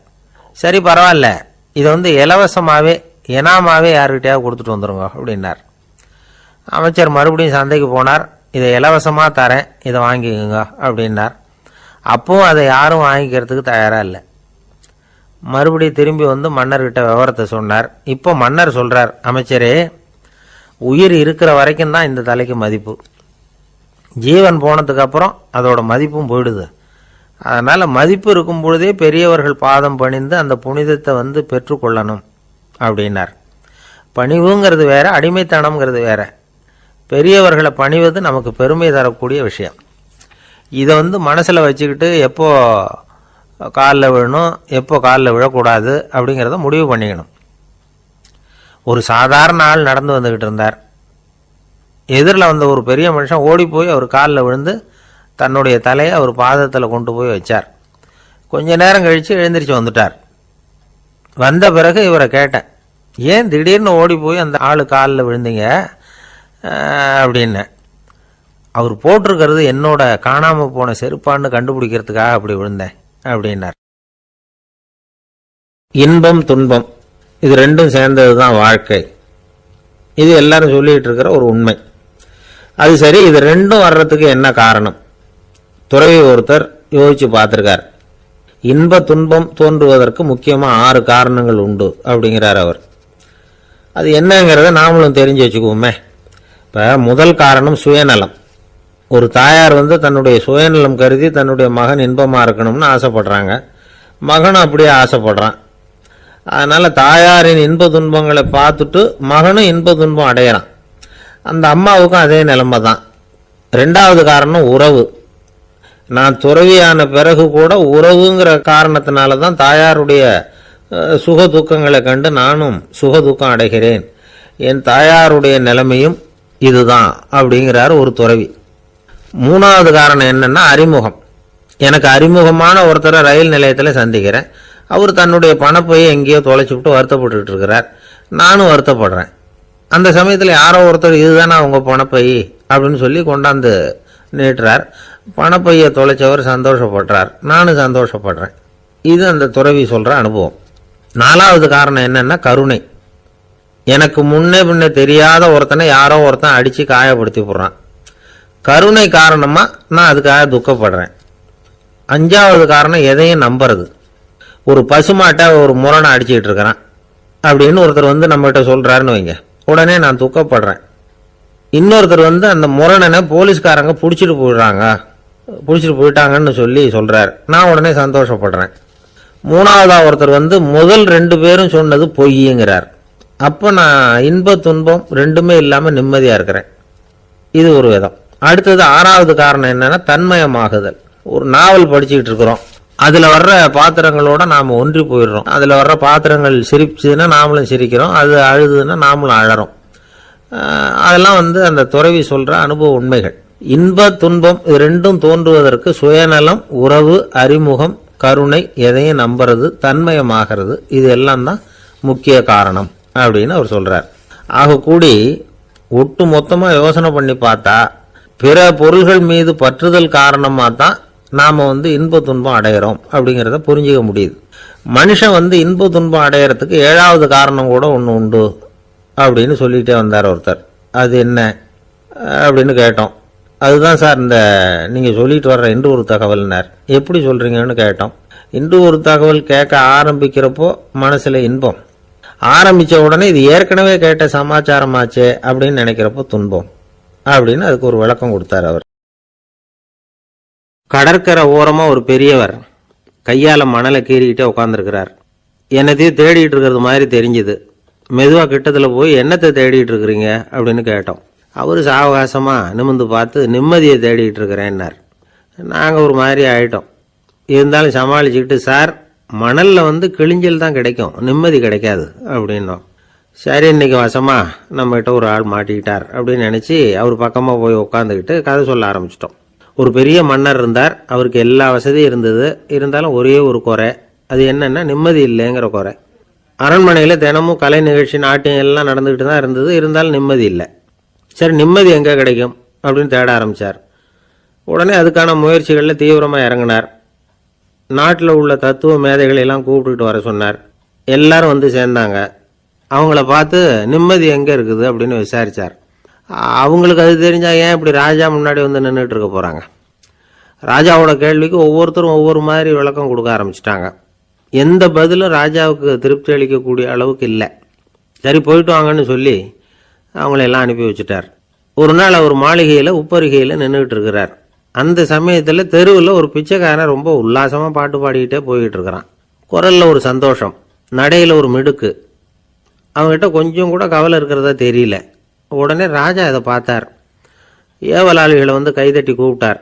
சரி, பரவாயில்ல, இதை வந்து இலவசமாகவே இனாமாவே யாருக்கிட்டையாவது கொடுத்துட்டு வந்துடுங்க அப்படின்னார். அமைச்சர் மறுபடியும் சந்தைக்கு போனார். இதை இலவசமாக தரேன், இதை வாங்கிக்கோங்க அப்படின்னார். அப்பவும் அதை யாரும் வாங்கிக்கிறதுக்கு தயாராக இல்லை. மறுபடியும் திரும்பி வந்து மன்னர்கிட்ட விவரத்தை சொன்னார். இப்போ மன்னர் சொல்றார், அமைச்சரே, உயிர் இருக்கிற வரைக்கும் தான் இந்த தலைக்கு மதிப்பு. ஜீவன் போனதுக்கு அப்புறம் அதோட மதிப்பும் போயிடுது. அதனால மதிப்பு இருக்கும் பொழுதே பெரியவர்கள் பாதம் பணிந்து அந்த புனிதத்தை வந்து பெற்றுக்கொள்ளணும் அப்படின்னார். பணிவுங்கிறது வேற, அடிமைத்தனம்ங்கிறது வேற. பெரியவர்களை பணிவது நமக்கு பெருமை தரக்கூடிய விஷயம். இதை வந்து மனசில் வச்சுக்கிட்டு எப்போ காலில் விழணும், எப்போ காலில் விழக்கூடாது அப்படிங்கிறத முடிவு பண்ணிக்கணும். ஒரு சாதாரண ஆள் நடந்து வந்துக்கிட்டு இருந்தார். எதிரில் வந்த ஒரு பெரிய மனுஷன் ஓடி போய் அவர் காலில் விழுந்து தன்னுடைய தலையை அவர் பாதத்தில் கொண்டு போய் வச்சார். கொஞ்ச நேரம் கழித்து எழுந்திரிச்சு வந்துட்டார். வந்த பிறகு இவரை கேட்டேன், ஏன் திடீர்னு ஓடி போய் அந்த ஆளு காலில் விழுந்தீங்க அப்படின்னு. அவர் போட்டிருக்கிறது என்னோட காணாமல் போன செருப்பான்னு கண்டுபிடிக்கிறதுக்காக அப்படி விழுந்தேன் அப்படின்னார். இன்பம் துன்பம் இது ரெண்டும் சேர்ந்தது தான் வாழ்க்கை. இது எல்லாரும் சொல்லிட்டு இருக்கிற ஒரு உண்மை. அது சரி, இது ரெண்டும் வர்றதுக்கு என்ன காரணம்? துறவி ஒருத்தர் யோசிச்சு பார்த்திருக்கார். இன்ப துன்பம் தோன்றுவதற்கு முக்கியமாக 6 காரணங்கள் உண்டு அப்படிங்கிறார் அவர். அது என்னங்கிறத நாமளும் தெரிஞ்சு வச்சுக்குவோமே. இப்போ முதல் காரணம் சுயநலம். ஒரு தாயார் வந்து தன்னுடைய சுயநலம் கருதி தன்னுடைய மகன் இன்பமாக இருக்கணும்னு ஆசைப்படுறாங்க. மகனும் அப்படியே ஆசைப்படுறான். அதனால தாயாரின் இன்ப துன்பங்களை பார்த்துட்டு மகனும் இன்ப துன்பம் அடையறான். அந்த அம்மாவுக்கும் அதே நிலைமை தான். ரெண்டாவது காரணம் உறவு. நான் துறவியான பிறகு கூட உறவுங்கிற காரணத்தினால தான் தாயாருடைய சுக துக்கங்களை கண்டு நானும் சுக துக்கம் அடைகிறேன். என் தாயாருடைய நிலைமையும் இதுதான் அப்படிங்கிறார் ஒரு துறவி. மூணாவது காரணம் என்னன்னா அறிமுகம். எனக்கு அறிமுகமான ஒருத்தரை ரயில் நிலையத்தில் சந்திக்கிறேன். அவர் தன்னுடைய பணப்பையை எங்கேயோ தொலைச்சிவிட்டு வருத்தப்பட்டு இருக்கிறார். நானும் வருத்தப்படுறேன். அந்த சமயத்தில் யாரோ ஒருத்தர் இதுதானே அவங்க பணப்பை அப்படின்னு சொல்லி கொண்டாந்து நீட்டுறார். பணப்பையை தொலைச்சவர் சந்தோஷப்படுறார், நானும் சந்தோஷப்படுறேன். இது அந்த துறவி சொல்ற அனுபவம். நாலாவது காரணம் என்னன்னா கருணை. எனக்கு முன்னே பின்ன தெரியாத ஒருத்தனை யாரோ ஒருத்தன் அடிச்சு காயப்படுத்தி போடுறான். கருணை காரணமா நான் அதுக்காக துக்கப்படுறேன். அஞ்சாவது காரணம் எதையும் நம்புறது. ஒரு பசுமாட்டை ஒரு முரணை அடிச்சுட்டு இருக்கிறான் அப்படின்னு ஒருத்தர் வந்து நம்மகிட்ட சொல்றாருன்னு வைங்க, உடனே நான் துக்கப்படுறேன். இன்னொருத்தர் வந்து அந்த முரணனை போலீஸ்காரங்க பிடிச்சிட்டு போயிட்டாங்கன்னு சொல்லி சொல்றாரு, நான் உடனே சந்தோஷப்படுறேன். மூணாவதா ஒருத்தர் வந்து முதல் 2 பேரும் சொன்னது பொய்யுங்கிறார். அப்ப நான் இன்ப துன்பம் ரெண்டுமே இல்லாம நிம்மதியா இருக்கிறேன். இது ஒரு விதம். அடுத்தது 6வது காரணம் என்னன்னா தன்மயமாகுதல். ஒரு நாவல் படிச்சுக்கிட்டு இருக்கிறோம், அதுல வர்ற பாத்திரங்களோட நாம ஒன்றி போயிடுறோம். அதுல வர்ற பாத்திரங்கள் சிரிச்சுதுன்னா நாமளும் சிரிக்கிறோம், அது அழுதுன்னா நாமளும் அழறோம். அதெல்லாம் வந்து அந்த துறவி சொல்ற அனுபவ உண்மைகள். இன்ப துன்பம் இது ரெண்டும் தோன்றுவதற்கு சுயநலம், உறவு, அறிமுகம், கருணை, எதையும் நம்புறது, தன்மயமாகிறது, இது எல்லாம் தான் முக்கிய காரணம் அப்படின்னு அவர் சொல்றார். ஆக கூடி ஒட்டு மொத்தமா யோசனை பண்ணி பார்த்தா பிற பொருள்கள் மீது பற்றுதல் காரணமா தான் நாம வந்து இன்ப துன்பம் அடையிறோம் அப்படிங்கிறத புரிஞ்சுக்க முடியுது. மனுஷன் வந்து இன்ப துன்பம் அடையறதுக்கு 7வது காரணம் கூட ஒன்று உண்டு அப்படின்னு சொல்லிட்டே வந்தார் ஒருத்தர். அது என்ன அப்படின்னு கேட்டோம். அதுதான் சார் இந்த நீங்க சொல்லிட்டு வர்ற இன்று ஒரு தகவல்னார். எப்படி சொல்றீங்கன்னு கேட்டோம். இன்று ஒரு தகவல் கேட்க ஆரம்பிக்கிறப்போ மனசுல இன்பம், ஆரம்பிச்ச உடனே இது ஏற்கனவே கேட்ட சமாச்சாரமாச்சே அப்படின்னு நினைக்கிறப்போ துன்பம் அப்படின்னு அதுக்கு ஒரு விளக்கம் கொடுத்தார் அவர். கடற்கரை ஓரமா ஒரு பெரியவர் கையால மணலை கீறிக்கிட்டே உட்காந்துருக்கிறார். என்னத்தையும் தேடிட்டு இருக்கிறது மாதிரி தெரிஞ்சுது. மெதுவா கிட்டத்துல போய் என்னத்தை தேடிட்டு இருக்கிறீங்க அப்படின்னு கேட்டோம். அவரு சாவகாசமா நிமிந்து பார்த்து நிம்மதியை தேடிட்டு இருக்கிறேன்னார். நாங்க ஒரு மாதிரி ஆயிட்டோம். இருந்தாலும் சமாளிச்சுக்கிட்டு, சார் மணல்ல வந்து கிழிஞ்சல் தான் கிடைக்கும், நிம்மதி கிடைக்காது அப்படின்னோம். சரி, இன்னைக்கு வசமா நம்மகிட்ட ஒரு ஆள் மாட்டிக்கிட்டார் அப்படின்னு நினைச்சு அவர் பக்கமா போய் உட்காந்துக்கிட்டு கதை சொல்ல ஆரம்பிச்சிட்டோம். ஒரு பெரிய மன்னர் இருந்தார். அவருக்கு எல்லா வசதியும் இருந்தது. இருந்தாலும் ஒரே ஒரு குறை. அது என்னன்னா நிம்மதி இல்லைங்கிற குறை. அரண்மனையில தினமும் கலை நிகழ்ச்சி, நாட்டியம் எல்லாம் நடந்துகிட்டு தான் இருந்தது. இருந்தாலும் நிம்மதி இல்லை. சரி, நிம்மதி எங்க கிடைக்கும் அப்படின்னு தேட ஆரம்பிச்சார். உடனே அதுக்கான முயற்சிகளில் தீவிரமாக இறங்கினார். நாட்டில் உள்ள தத்துவ மேதைகளை எல்லாம் கூப்பிட்டுட்டு வர சொன்னார். எல்லாரும் வந்து சேர்ந்தாங்க. அவங்கள பார்த்து நிம்மதி எங்கே இருக்குது அப்படின்னு விசாரிச்சார். அவங்களுக்கு அது தெரிஞ்சா ஏன் இப்படி ராஜா முன்னாடி வந்து நின்றுட்டு இருக்க போகிறாங்க? ராஜாவோட கேள்விக்கு ஒவ்வொருத்தரும் ஒவ்வொரு மாதிரி விளக்கம் கொடுக்க ஆரம்பிச்சிட்டாங்க. எந்த பதிலும் ராஜாவுக்கு திருப்தி அளிக்கக்கூடிய அளவுக்கு இல்லை. சரி, போயிட்டு வாங்கன்னு சொல்லி அவங்களெல்லாம் அனுப்பி வச்சுட்டார். ஒரு நாள் அவர் மாளிகையில் உப்பருகையில் நின்றுட்டு இருக்கிறார். அந்த சமயத்தில் தெருவில் ஒரு பிச்சைக்காரன் ரொம்ப உல்லாசமாக பாட்டு பாடிக்கிட்டே போய்கிட்டு இருக்கிறான். குரலில் ஒரு சந்தோஷம், நடையில் ஒரு மிடுக்கு. அவங்ககிட்ட கொஞ்சம் கூட கவலை இருக்கிறதா தெரியல. உடனே ராஜா இதை பார்த்தார். ஏவலாளிகளை வந்து கைதட்டி கூப்பிட்டார்.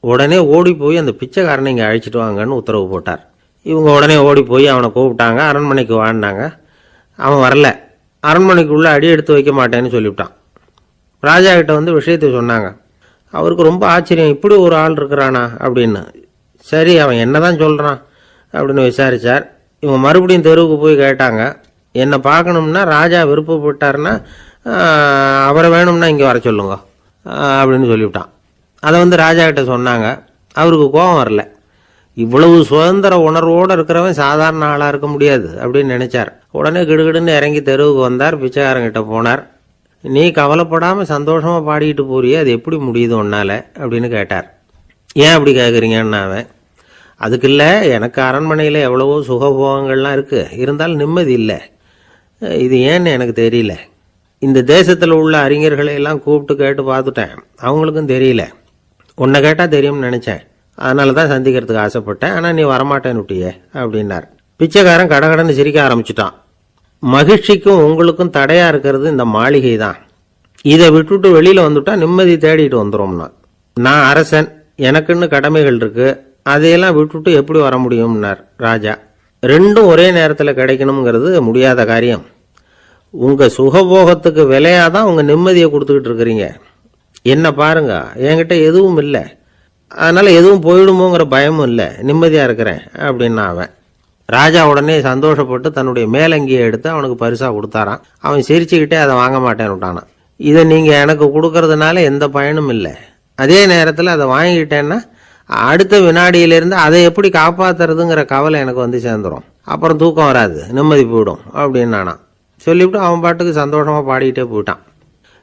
உடனே ஓடி போய் அந்த பிச்சைக்காரனை இங்கே அழைச்சிட்டு வாங்கன்னு உத்தரவு போட்டார். இவங்க உடனே ஓடி போய் அவனை கூப்பிட்டாங்க. அரண்மனைக்கு வாழ்ந்தாங்க. அவன் வரல. அரண்மனைக்குள்ளே அடி எடுத்து வைக்க மாட்டேன்னு சொல்லிவிட்டான். ராஜா கிட்ட வந்து விஷயத்தை சொன்னாங்க. அவருக்கு ரொம்ப ஆச்சரியம், இப்படி ஒரு ஆள் இருக்கிறானா அப்படின்னு. சரி, அவன் என்னதான் சொல்கிறான் அப்படின்னு விசாரித்தார். இவங்க மறுபடியும் தெருவுக்கு போய் கேட்டாங்க. என்னை பார்க்கணும்னா ராஜா விருப்பப்பட்டார்னா அவரை வேணும்னா இங்கே வர சொல்லுங்க அப்படின்னு சொல்லிவிட்டான். அதை வந்து ராஜா கிட்ட சொன்னாங்க. அவருக்கு கோபம் வரல. இவ்வளவு சுதந்திர உணர்வோடு இருக்கிறவன் சாதாரண ஆளாக இருக்க முடியாது அப்படின்னு நினைச்சார். உடனே கிடுகிடுன்னு இறங்கி தெருவுக்கு வந்தார். பிச்சைக்காரங்கிட்ட போனார். நீ கவலைப்படாமல் சந்தோஷமாக பாடிக்கிட்டு போறியே, அது எப்படி முடியுது உன்னால அப்படின்னு கேட்டார். ஏன் அப்படி கேட்குறீங்கன்னு அவன், அதுக்கு இல்லை, எனக்கு அரண்மனையில் எவ்வளவோ சுகபோகங்கள்லாம் இருக்குது, இருந்தாலும் நிம்மதி இல்லை. இது ஏன்னு எனக்கு தெரியல. இந்த தேசத்தில் உள்ள அறிஞர்களை எல்லாம் கூப்பிட்டு கேட்டு பார்த்துட்டேன், அவங்களுக்கும் தெரியல. உன்னை கேட்டால் தெரியும்னு நினச்சேன், அதனால தான் சந்திக்கிறதுக்கு ஆசைப்பட்டேன். ஆனால் நீ வரமாட்டேன்னு விட்டியே அப்படின்னார். பிச்சைக்காரன் கடகடன்னு சிரிக்க ஆரம்பிச்சிட்டான். மகிழ்ச்சிக்கும் உங்களுக்கும் தடையா இருக்கிறது இந்த மாளிகை தான். இதை விட்டுட்டு வெளியில வந்துட்டா நிம்மதி தேடிட்டு வந்துடும்னா. நான் அரசன், எனக்குன்னு கடமைகள் இருக்கு, அதையெல்லாம் விட்டுட்டு எப்படி வர முடியும்னார் ராஜா. ரெண்டும் ஒரே நேரத்தில் கிடைக்கணுங்கிறது முடியாத காரியம். உங்க சுகபோகத்துக்கு விலையாதான் உங்க நிம்மதியை கொடுத்துக்கிட்டு இருக்கிறீங்க. என்ன பாருங்க, என்கிட்ட எதுவும் இல்லை, அதனால எதுவும் போயிடுமோங்கிற பயமும் இல்லை, நிம்மதியா இருக்கிறேன் அப்படின்னா அவன். ராஜா உடனே சந்தோஷப்பட்டு தன்னுடைய மேலங்கியை எடுத்து அவனுக்கு பரிசா கொடுத்தாரான். அவன் சிரிச்சுக்கிட்டே அதை வாங்க மாட்டேன்னு விட்டானான். இதை நீங்க எனக்கு கொடுக்கறதுனால எந்த பயனும் இல்லை, அதே நேரத்தில் அதை வாங்கிட்டேன்னா அடுத்த வினாடியிலிருந்து அதை எப்படி காப்பாத்துறதுங்கிற கவலை எனக்கு வந்து சேர்ந்துடும், அப்புறம் தூக்கம் வராது, நிம்மதி போயிடும் அப்படின்னானா. சொல்லிவிட்டு அவன் பாட்டுக்கு சந்தோஷமா பாடிக்கிட்டே போயிட்டான்.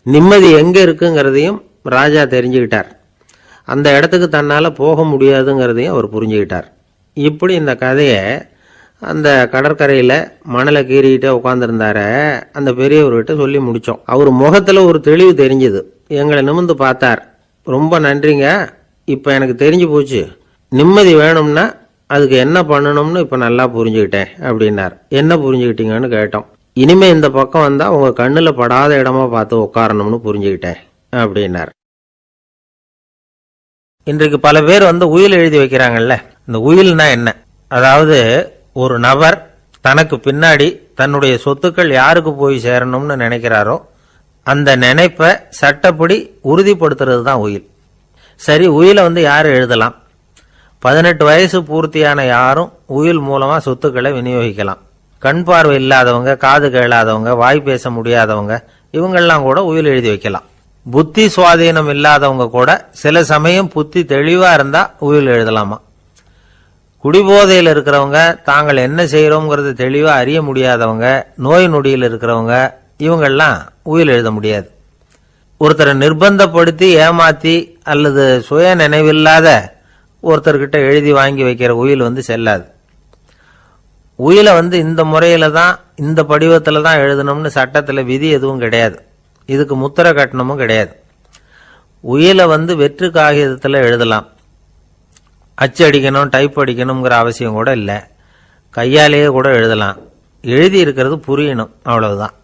நிம்மதி எங்க இருக்குங்கிறதையும் ராஜா தெரிஞ்சுக்கிட்டார். அந்த இடத்துக்கு தன்னால போக முடியாதுங்கிறதையும் அவர் புரிஞ்சுக்கிட்டார். இப்படி இந்த கதையை அந்த கடற்கரையில் மணலை கீறிக்கிட்டே உட்காந்துருந்தார அந்த பெரியவர்கிட்ட சொல்லி முடித்தோம். அவர் முகத்தில் ஒரு தெளிவு தெரிஞ்சுது. எங்களை நிமிர்ந்து பார்த்தார். ரொம்ப நன்றிங்க, இப்போ எனக்கு தெரிஞ்சு போச்சு, நிம்மதி வேணும்னா அதுக்கு என்ன பண்ணணும்னு இப்போ நல்லா புரிஞ்சுக்கிட்டேன் அப்படின்னார். என்ன புரிஞ்சுக்கிட்டீங்கன்னு கேட்டோம். இனிமே இந்த பக்கம் வந்தால் உங்கள் கண்ணில் படாத இடமா பார்த்து உட்காரணும்னு புரிஞ்சுக்கிட்டேன் அப்படின்னார். இன்றைக்கு பல பேர் உயில் எழுதி வைக்கிறாங்கல்ல. இந்த உயில்னா என்ன? அதாவது ஒரு நபர் தனக்கு பின்னாடி தன்னுடைய சொத்துக்கள் யாருக்கு போய் சேரணும்னு நினைக்கிறாரோ அந்த நினைப்பை சட்டப்படி உறுதிப்படுத்துறது தான் உயில். சரி, உயிலை யார் எழுதலாம்? 18 வயசு பூர்த்தியான யாரும் உயில் மூலமா சொத்துக்களை விநியோகிக்கலாம். கண் பார்வை இல்லாதவங்க, காது கேளாதவங்க, வாய் பேச முடியாதவங்க, இவங்கெல்லாம் கூட உயில் எழுதி வைக்கலாம். புத்தி சுவாதீனம் இல்லாதவங்க கூட சில சமயம் புத்தி தெளிவா இருந்தா உயில் எழுதலாமா. குடிபோதையில் இருக்கிறவங்க, தாங்கள் என்ன செய்யறோங்கிறது தெளிவா அறிய முடியாதவங்க, நோய் நொடியில் இருக்கிறவங்க, இவங்கெல்லாம் உயில் எழுத முடியாது. ஒருத்தரை நிர்பந்தப்படுத்தி ஏமாத்தி அல்லது சுய நினைவில்லாத ஒருத்தர்கிட்ட எழுதி வாங்கி வைக்கிற உயில் செல்லாது. உயிலை இந்த முறையில தான், இந்த படிவத்தில் தான் எழுதணும்னு சட்டத்தில் விதி எதுவும் கிடையாது. இதுக்கு முத்திரை கட்டணமும் கிடையாது. உயிலை வெற்று காகிதத்தில் எழுதலாம். அச்சு அடிக்கணும், டைப் அடிக்கணுங்கிற அவசியம் கூட இல்லை. கையாலேயே கூட எழுதலாம். எழுதி இருக்கிறது புரியணும், அவ்வளவுதான்.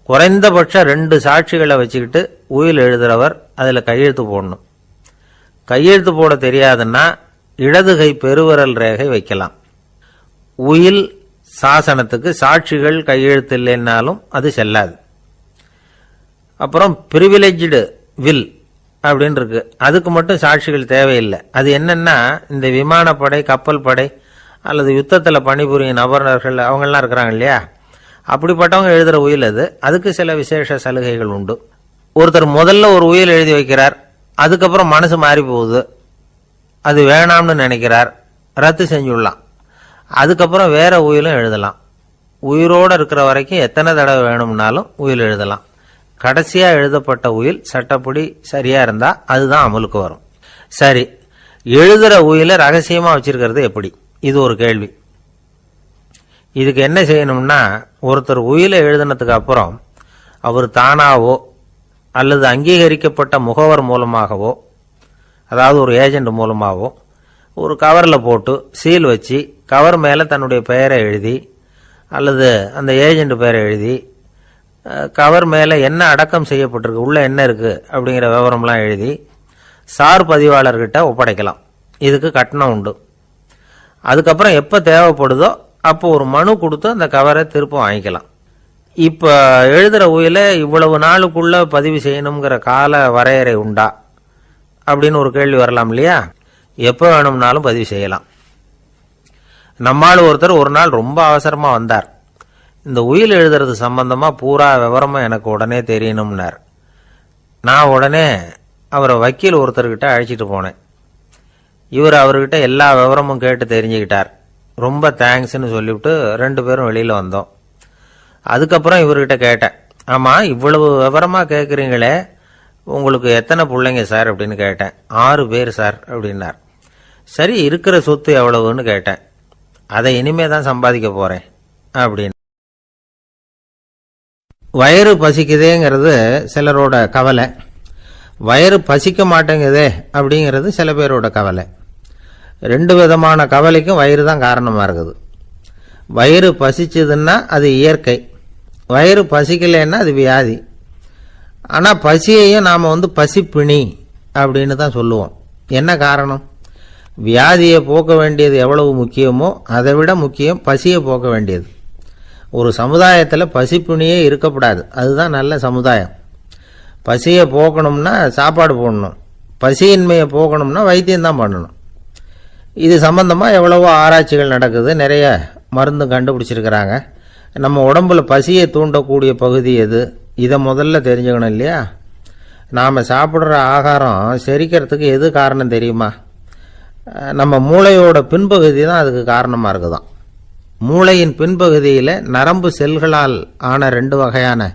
குறைந்தபட்சம் 2 சாட்சிகளை வச்சுக்கிட்டு உயில் எழுதுறவர் அதில் கையெழுத்து போடணும். கையெழுத்து போட தெரியாதுன்னா இடது கை பெருவிரல் ரேகை வைக்கலாம். உயில் சாசனத்துக்கு சாட்சிகள் கையெழுத்து இல்லைன்னாலும் அது செல்லாது. அப்புறம் பிரிவிலேஜ்டு வில் அப்படின்னு இருக்கு, அதுக்கு மட்டும் சாட்சிகள் தேவையில்லை. அது என்னன்னா, இந்த விமானப்படை, கப்பல் படை அல்லது யுத்தத்தில் பணிபுரியும் நபர்கள் அவங்கெல்லாம் இருக்கிறாங்க இல்லையா, அப்படிப்பட்டவங்க எழுதுற உயில் அது. அதுக்கு சில விசேஷ சலுகைகள் உண்டு. ஒருத்தர் முதல்ல ஒரு உயில் எழுதி வைக்கிறார், அதுக்கப்புறம் மனசு மாறி போகுது, அது வேணாம்னு நினைக்கிறார், ரத்து செஞ்சுடலாம். அதுக்கப்புறம் வேற உயிலும் எழுதலாம். உயிரோடு இருக்கிற வரைக்கும் எத்தனை தடவை வேணும்னாலும் உயில் எழுதலாம். கடைசியா எழுதப்பட்ட உயில் சட்டப்படி சரியா இருந்தா அதுதான் அமலுக்கு வரும். சரி, எழுதுற உயில ரகசியமா வச்சிருக்கிறது எப்படி? இது ஒரு கேள்வி. இதுக்கு என்ன செய்யணும்னா, ஒருத்தர் உயில எழுதினதுக்கு அப்புறம் அவர் தானாவோ அல்லது அங்கீகரிக்கப்பட்ட முகவர் மூலமாகவோ, அதாவது ஒரு ஏஜென்ட் மூலமாகவோ, ஒரு கவரில் போட்டு சீல் வச்சு கவர் மேலே தன்னுடைய பெயரை எழுதி அல்லது அந்த ஏஜென்ட் பெயரை எழுதி கவர் மேலே என்ன அடக்கம் செய்யப்பட்டிருக்கு, உள்ள என்ன இருக்கு அப்படிங்கிற விவரம்லாம் எழுதி சார் பதிவாளர்கிட்ட ஒப்படைக்கலாம். இதுக்கு கட்டணம் உண்டு. அதுக்கப்புறம் எப்போ தேவைப்படுதோ அப்போ ஒரு மனு கொடுத்து அந்த கவரை திரும்ப வாங்கிக்கலாம். இப்போ எழுதுகிற உயில இவ்வளவு நாளுக்குள்ள பதிவு செய்யணுங்கிற கால வரையறை உண்டா அப்படின்னு ஒரு கேள்வி வரலாம் இல்லையா? எப்போ வேணும்னாலும் பதிவு செய்யலாம். நம்மால் ஒருத்தர் ஒரு நாள் ரொம்ப அவசரமாக வந்தார். இந்த உயில் எழுதுறது சம்பந்தமாக பூரா விவரமாக எனக்கு உடனே தெரியணும்னார். நான் உடனே அவரை வக்கீல் ஒருத்தர்கிட்ட அழைச்சிட்டு போனேன். இவர் அவர்கிட்ட எல்லா விவரமும் கேட்டு தெரிஞ்சுக்கிட்டார். ரொம்ப தேங்க்ஸ்ன்னு சொல்லிவிட்டு 2 பேரும் வெளியில் வந்தோம். அதுக்கப்புறம் இவர்கிட்ட கேட்டேன், ஆமாம் இவ்வளவு விவரமாக கேட்குறீங்களே, உங்களுக்கு எத்தனை பிள்ளைங்க சார் அப்படின்னு கேட்டேன். 6 பேர் சார் அப்படின்னார். சரி, இருக்கிற சொத்து எவ்வளவுன்னு கேட்டேன். அதை இனிமே தான் சம்பாதிக்க போகிறேன் அப்படின்னு. வயிறு பசிக்குதேங்கிறது சிலரோட கவலை, வயிறு பசிக்க மாட்டேங்குதே அப்படிங்கிறது சில பேரோட கவலை. 2 விதமான கவலைக்கும் வயிறு தான் காரணமாக இருக்குது. வயிறு பசிச்சதுன்னா அது இயற்கை, வயிறு பசிக்கலைன்னா அது வியாதி. ஆனால் பசியையும் நாம் பசிப்பிணி அப்படின்னு தான் சொல்லுவோம். என்ன காரணம்? வியாதியை போக்க வேண்டியது எவ்வளவு முக்கியமோ அதை விட முக்கியம் பசியை போக்க வேண்டியது. ஒரு சமுதாயத்தில் பசிப்பிணியே இருக்கக்கூடாது, அதுதான் நல்ல சமுதாயம். பசியை போக்கணும்னா சாப்பாடு போடணும், பசியின்மையை போக்கணும்னா வைத்தியம்தான் பண்ணணும். இது சம்பந்தமாக எவ்வளவோ ஆராய்ச்சிகள் நடக்குது, நிறைய மருந்து கண்டுபிடிச்சிருக்கிறாங்க. நம்ம உடம்புல பசியை தூண்டக்கூடிய பகுதி எது, இதை முதல்ல தெரிஞ்சுக்கணும் இல்லையா? நாம் சாப்பிட்ற ஆகாரம் செரிக்கிறதுக்கு எது காரணம் தெரியுமா? நம்ம மூளையோட பின்பகுதி தான் அதுக்கு காரணமாக இருக்குதாம். மூளையின் பின்பகுதியில் நரம்பு செல்களால் ஆன 2 வகையான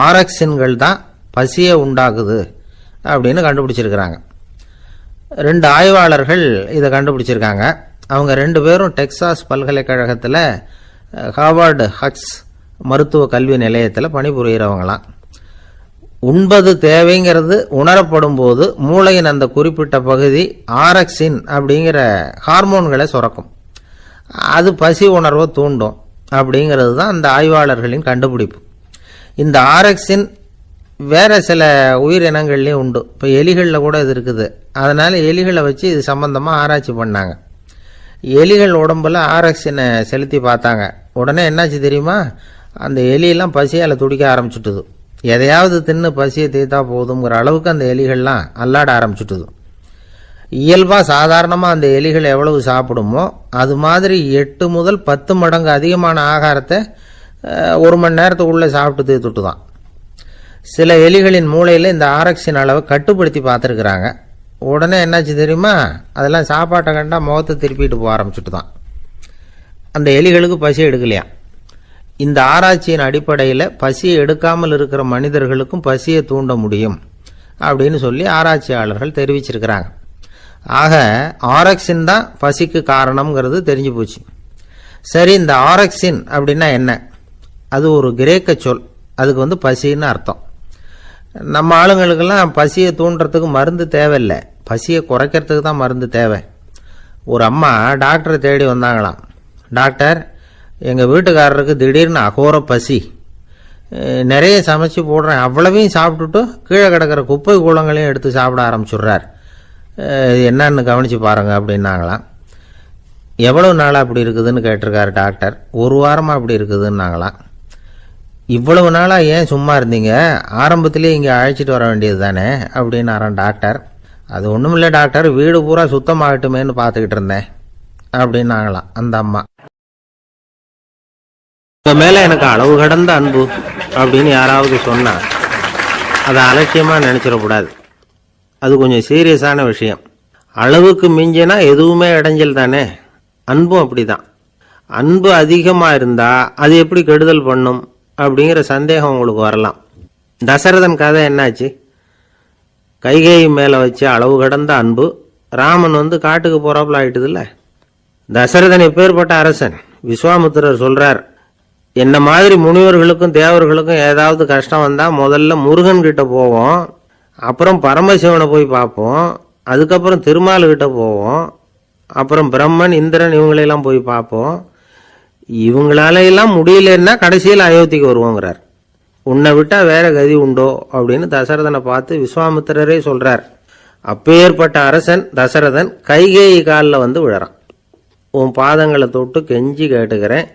ஆரக்சின்கள் தான் பசியை உண்டாக்குது அப்படின்னு கண்டுபிடிச்சிருக்கிறாங்க. 2 ஆய்வாளர்கள் இதை கண்டுபிடிச்சிருக்காங்க. அவங்க 2 பேரும் டெக்சாஸ் பல்கலைக்கழகத்தில் ஹார்வர்டு ஹக்ஸ் மருத்துவ கல்வி நிலையத்தில் பணிபுரிகிறவங்களாம். உண்பது தேவைங்கிறது உணரப்படும் போது மூளையின் அந்த குறிப்பிட்ட பகுதி ஆரக்சின் அப்படிங்கிற ஹார்மோன்களை சுரக்கும். அது பசி உணர்வை தூண்டும் அப்படிங்கிறது தான் அந்த ஆய்வாளர்களின் கண்டுபிடிப்பு. இந்த ஆரக்சின் வேற சில உயிரினங்கள்லேயும் உண்டு. இப்போ எலிகளில் கூட இது இருக்குது. அதனால் எலிகளை வச்சு இது சம்பந்தமாக ஆராய்ச்சி பண்ணாங்க. எலிகள் உடம்புல ஆரக்சினை செலுத்தி பார்த்தாங்க. உடனே என்னாச்சு தெரியுமா? அந்த எலியெல்லாம் பசியால் துடிக்க ஆரம்பிச்சுட்டுது. எதையாவது தின்னு பசியை தீர்த்தா போதுங்கிற அளவுக்கு அந்த எலிகள்லாம் அல்லாட ஆரம்பிச்சுட்டுது. இயல்பாக சாதாரணமாக அந்த எலிகள் எவ்வளவு சாப்பிடுமோ அது மாதிரி 8 முதல் 10 மடங்கு அதிகமான ஆகாரத்தை 1 மணி நேரத்துக்குள்ளே சாப்பிட்டு தீர்த்துட்டு தான். சில எலிகளின் மூளையில் இந்த ஆரக்சின் அளவை கட்டுப்படுத்தி பார்த்துருக்குறாங்க. உடனே என்னாச்சு தெரியுமா? அதெல்லாம் சாப்பாட்டை கண்டா முகத்தை திருப்பிட்டு போக ஆரம்பிச்சுட்டு தான். அந்த எலிகளுக்கு பசி எடுக்கலையா. இந்த ஆராய்ச்சியின் அடிப்படையில் பசியை எடுக்காமல் இருக்கிற மனிதர்களுக்கும் பசியை தூண்ட முடியும் அப்படின்னு சொல்லி ஆராய்ச்சியாளர்கள் தெரிவிச்சிருக்கிறாங்க. ஆக ஆரக்சின் தான் பசிக்கு காரணம்ங்கிறது தெரிஞ்சு போச்சு. சரி, இந்த ஆரக்சின் அப்படின்னா என்ன? அது ஒரு கிரேக்க சொல். அதுக்கு பசின்னு அர்த்தம். நம்ம ஆளுங்களுக்கெல்லாம் பசியை தூண்டுறதுக்கு மருந்து தேவையில்லை, பசியை குறைக்கிறதுக்கு தான் மருந்து தேவை. ஒரு அம்மா டாக்டரை தேடி வந்தாங்களாம். டாக்டர், எங்கள் வீட்டுக்காரருக்கு திடீர்னு அகோர பசி, நிறைய சமைச்சு போடுறேன், அவ்வளவையும் சாப்பிட்டுட்டு கீழே கிடக்கிற குப்பை கூலங்களையும் எடுத்து சாப்பிட ஆரம்பிச்சுடுறார், என்னன்னு கவனித்து பாருங்க அப்படின்னாங்களாம். எவ்வளவு நாளாக அப்படி இருக்குதுன்னு கேட்டிருக்காரு டாக்டர். 1 வாரமாக அப்படி இருக்குதுன்னாங்களாம். இவ்வளவு நாளாக ஏன் சும்மா இருந்தீங்க, ஆரம்பத்திலே இங்கே அழைச்சிட்டு வர வேண்டியது தானே அப்படின்னாரான் டாக்டர். அது ஒன்றும் இல்லை டாக்டர், வீடு பூரா சுத்தமாகட்டுமேன்னு பார்த்துக்கிட்டு இருந்தேன் அப்படின்னாங்களாம் அந்த அம்மா. உங்க மேலே எனக்கு அளவு கடந்த அன்பு அப்படின்னு யாராவது சொன்னா அதை அலட்சியமாக நினச்சிடக்கூடாது. அது கொஞ்சம் சீரியஸான விஷயம். அளவுக்கு மிஞ்சினா எதுவுமே இடைஞ்சல் தானே. அன்பும் அப்படி தான். அன்பு அதிகமாக இருந்தால் அது எப்படி கெடுதல் பண்ணும் அப்படிங்கிற சந்தேகம் உங்களுக்கு வரலாம். தசரதன் கதை என்னாச்சு? கைகேயி மேலே வச்சு அளவு கடந்த அன்பு ராமன் காட்டுக்கு போறாப்புல ஆயிட்டுதுல்ல. தசரதன் எப்பேற்பட்ட அரசன். விஸ்வாமித்திரர் சொல்றார், என்ன மாதிரி முனிவர்களுக்கும் தேவர்களுக்கும் ஏதாவது கஷ்டம் வந்தால் முதல்ல முருகன் கிட்ட போவோம், அப்புறம் பரமசிவனை போய் பார்ப்போம், அதுக்கப்புறம் திருமால்கிட்ட போவோம், அப்புறம் பிரம்மன் இந்திரன் இவங்களெல்லாம் போய் பார்ப்போம், இவங்களால எல்லாம் முடியலன்னா கடைசியில் அயோத்திக்கு வருவோங்கிறார். உன்னை விட்டா வேற கதி உண்டோ அப்படின்னு தசரதனை பார்த்து விஸ்வாமித்திரரே சொல்றார். அப்பேற்பட்ட அரசன் தசரதன் கைகேயி காலில் விழறான். உன் பாதங்களை தொட்டு கெஞ்சி கேட்டுக்கிறேன்,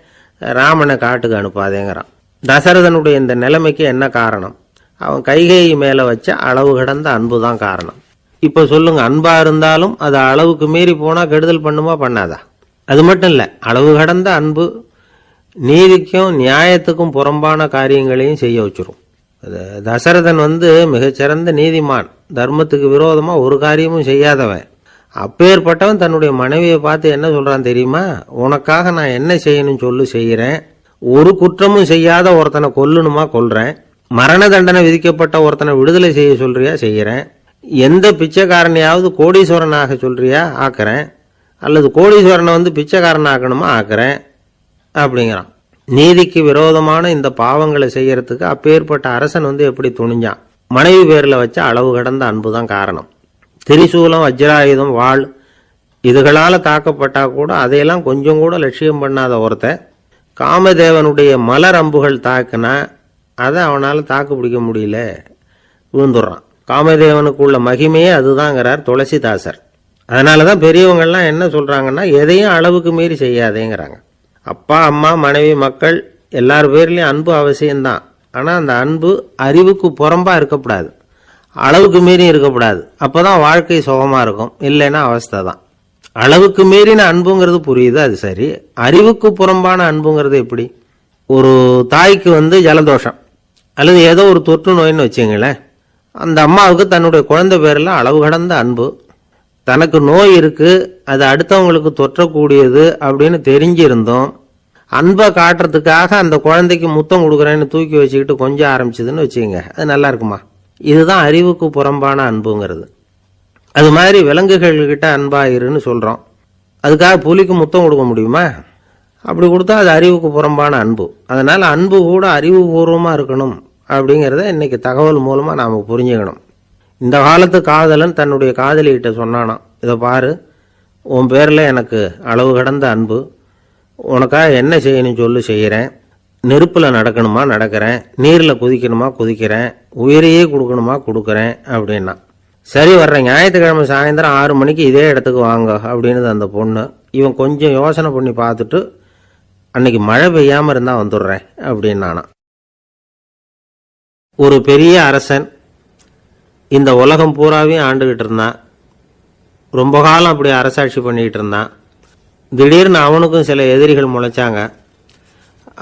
ராமனை காட்டுக்கு அனுப்பாதேங்கிறான். தசரதனுடைய இந்த நிலைமைக்கு என்ன காரணம்? அவன் கைகேயி மேலே வச்ச அளவு கடந்த அன்பு தான் காரணம். இப்போ சொல்லுங்க, அன்பா இருந்தாலும் அது அளவுக்கு மீறி போனால் கெடுதல் பண்ணுமா பண்ணாதா? அது மட்டும் இல்லை, அளவு கடந்த அன்பு நீதிக்கும் நியாயத்துக்கும் புறம்பான காரியங்களையும் செய்ய வச்சிரும். தசரதன் மிகச்சிறந்த நீதிமான், தர்மத்துக்கு விரோதமாக ஒரு காரியமும் செய்யாதவன். அப்பேற்பட்டவன் தன்னுடைய மனைவியை பார்த்து என்ன சொல்றான் தெரியுமா? உனக்காக நான் என்ன செய்யணும் சொல்லு, செய்கிறேன். ஒரு குற்றமும் செய்யாத ஒருத்தனை கொல்லணுமா கொல்றேன், மரண தண்டனை விதிக்கப்பட்ட ஒருத்தனை விடுதலை செய்ய சொல்றியா செய்கிறேன், எந்த பிச்சைக்காரனையாவது கோடீஸ்வரனாக சொல்றியா ஆக்குறேன், அல்லது கோடீஸ்வரனை பிச்சைக்காரன் ஆக்கணுமா ஆக்குறேன் அப்படிங்கிறான். நீதிக்கு விரோதமான இந்த பாவங்களை செய்யறதுக்கு அப்பேற்பட்ட அரசன் எப்படி துணிஞ்சான்? மனைவி பேர்ல வச்ச அளவு கடந்த அன்பு தான் காரணம். திரிசூலம், வஜ்ராயுதம், வாள் இதுகளால் தாக்கப்பட்டா கூட அதையெல்லாம் கொஞ்சம் கூட லட்சியம் பண்ணாத ஒருத்தன் காமதேவனுடைய மலர் அம்புகள் தாக்குனா அதை அவனால் தாக்கு பிடிக்க முடியல, விழுந்துடுறான். காமதேவனுக்கு உள்ள மகிமையே அதுதாங்கிறார் துளசிதாசர். அதனால தான் பெரியவங்கள்லாம் என்ன சொல்கிறாங்கன்னா, எதையும் அளவுக்கு மீறி செய்யாதேங்கிறாங்க. அப்பா அம்மா மனைவி மக்கள் எல்லார் பேர்லேயும் அன்பு அவசியம்தான். ஆனால் அந்த அன்பு அறிவுக்கு புறம்பாக இருக்கக்கூடாது, அளவுக்கு மீறி இருக்கக்கூடாது. அப்போ தான் வாழ்க்கை சுகமாக இருக்கும், இல்லைன்னா அவஸ்தை தான். அளவுக்கு மீறின அன்புங்கிறது புரியுது, அது சரி. அறிவுக்கு புறம்பான அன்புங்கிறது எப்படி? ஒரு தாய்க்கு ஜலதோஷம் அல்லது ஏதோ ஒரு தொற்று நோயின்னு வச்சுங்களேன். அந்த அம்மாவுக்கு தன்னுடைய குழந்தை பேரில் அளவு கடந்த அன்பு. தனக்கு நோய் இருக்கு, அது அடுத்தவங்களுக்கு தொற்றக்கூடியது அப்படின்னு தெரிஞ்சிருந்தோம் அன்பை காட்டுறதுக்காக அந்த குழந்தைக்கு முத்தம் கொடுக்குறேன்னு தூக்கி வச்சுக்கிட்டு கொஞ்சம் ஆரம்பிச்சதுன்னு வச்சுக்கோங்க, அது நல்லா இருக்குமா? இதுதான் அறிவுக்கு புறம்பான அன்புங்கிறது. அது மாதிரி விலங்குகள்கிட்ட அன்பாயிருன்னு சொல்கிறோம். அதுக்காக புலிக்கு முத்தம் கொடுக்க முடியுமா? அப்படி கொடுத்தா அது அறிவுக்கு புறம்பான அன்பு. அதனால் அன்பு கூட அறிவுபூர்வமாக இருக்கணும் அப்படிங்கிறத இன்னைக்கு தகவல் மூலமாக நாம் புரிஞ்சுக்கணும். இந்த காலத்து காதலன் தன்னுடைய காதலிகிட்ட சொன்னானாம், இதை பாரு, உன் பேரில் எனக்கு அளவு கடந்த அன்பு, உனக்காக என்ன செய்யணும் சொல்லு செய்கிறேன், நெருப்பில் நடக்கணுமா நடக்கிறேன், நீரில் குதிக்கணுமா குதிக்கிறேன், உயிரையே கொடுக்கணுமா கொடுக்குறேன் அப்படின்னா. சரி, வர்றேன் ஞாயிற்றுக்கிழமை சாயந்தரம் 6 மணிக்கு இதே இடத்துக்கு வாங்க அப்படின்னு அந்த பொண்ணு. இவன் கொஞ்சம் யோசனை பண்ணி பார்த்துட்டு, அன்னைக்கு மழை பெய்யாமல் இருந்தால் வந்துடுறேன் அப்படின்னானா. ஒரு பெரிய அரசன் இந்த உலகம் பூராவையும் ஆண்டுகிட்டு இருந்தான். ரொம்ப காலம் அப்படி அரசாட்சி பண்ணிக்கிட்டு இருந்தான். திடீர்னு அவனுக்கும் சில எதிரிகள் முளைச்சாங்க.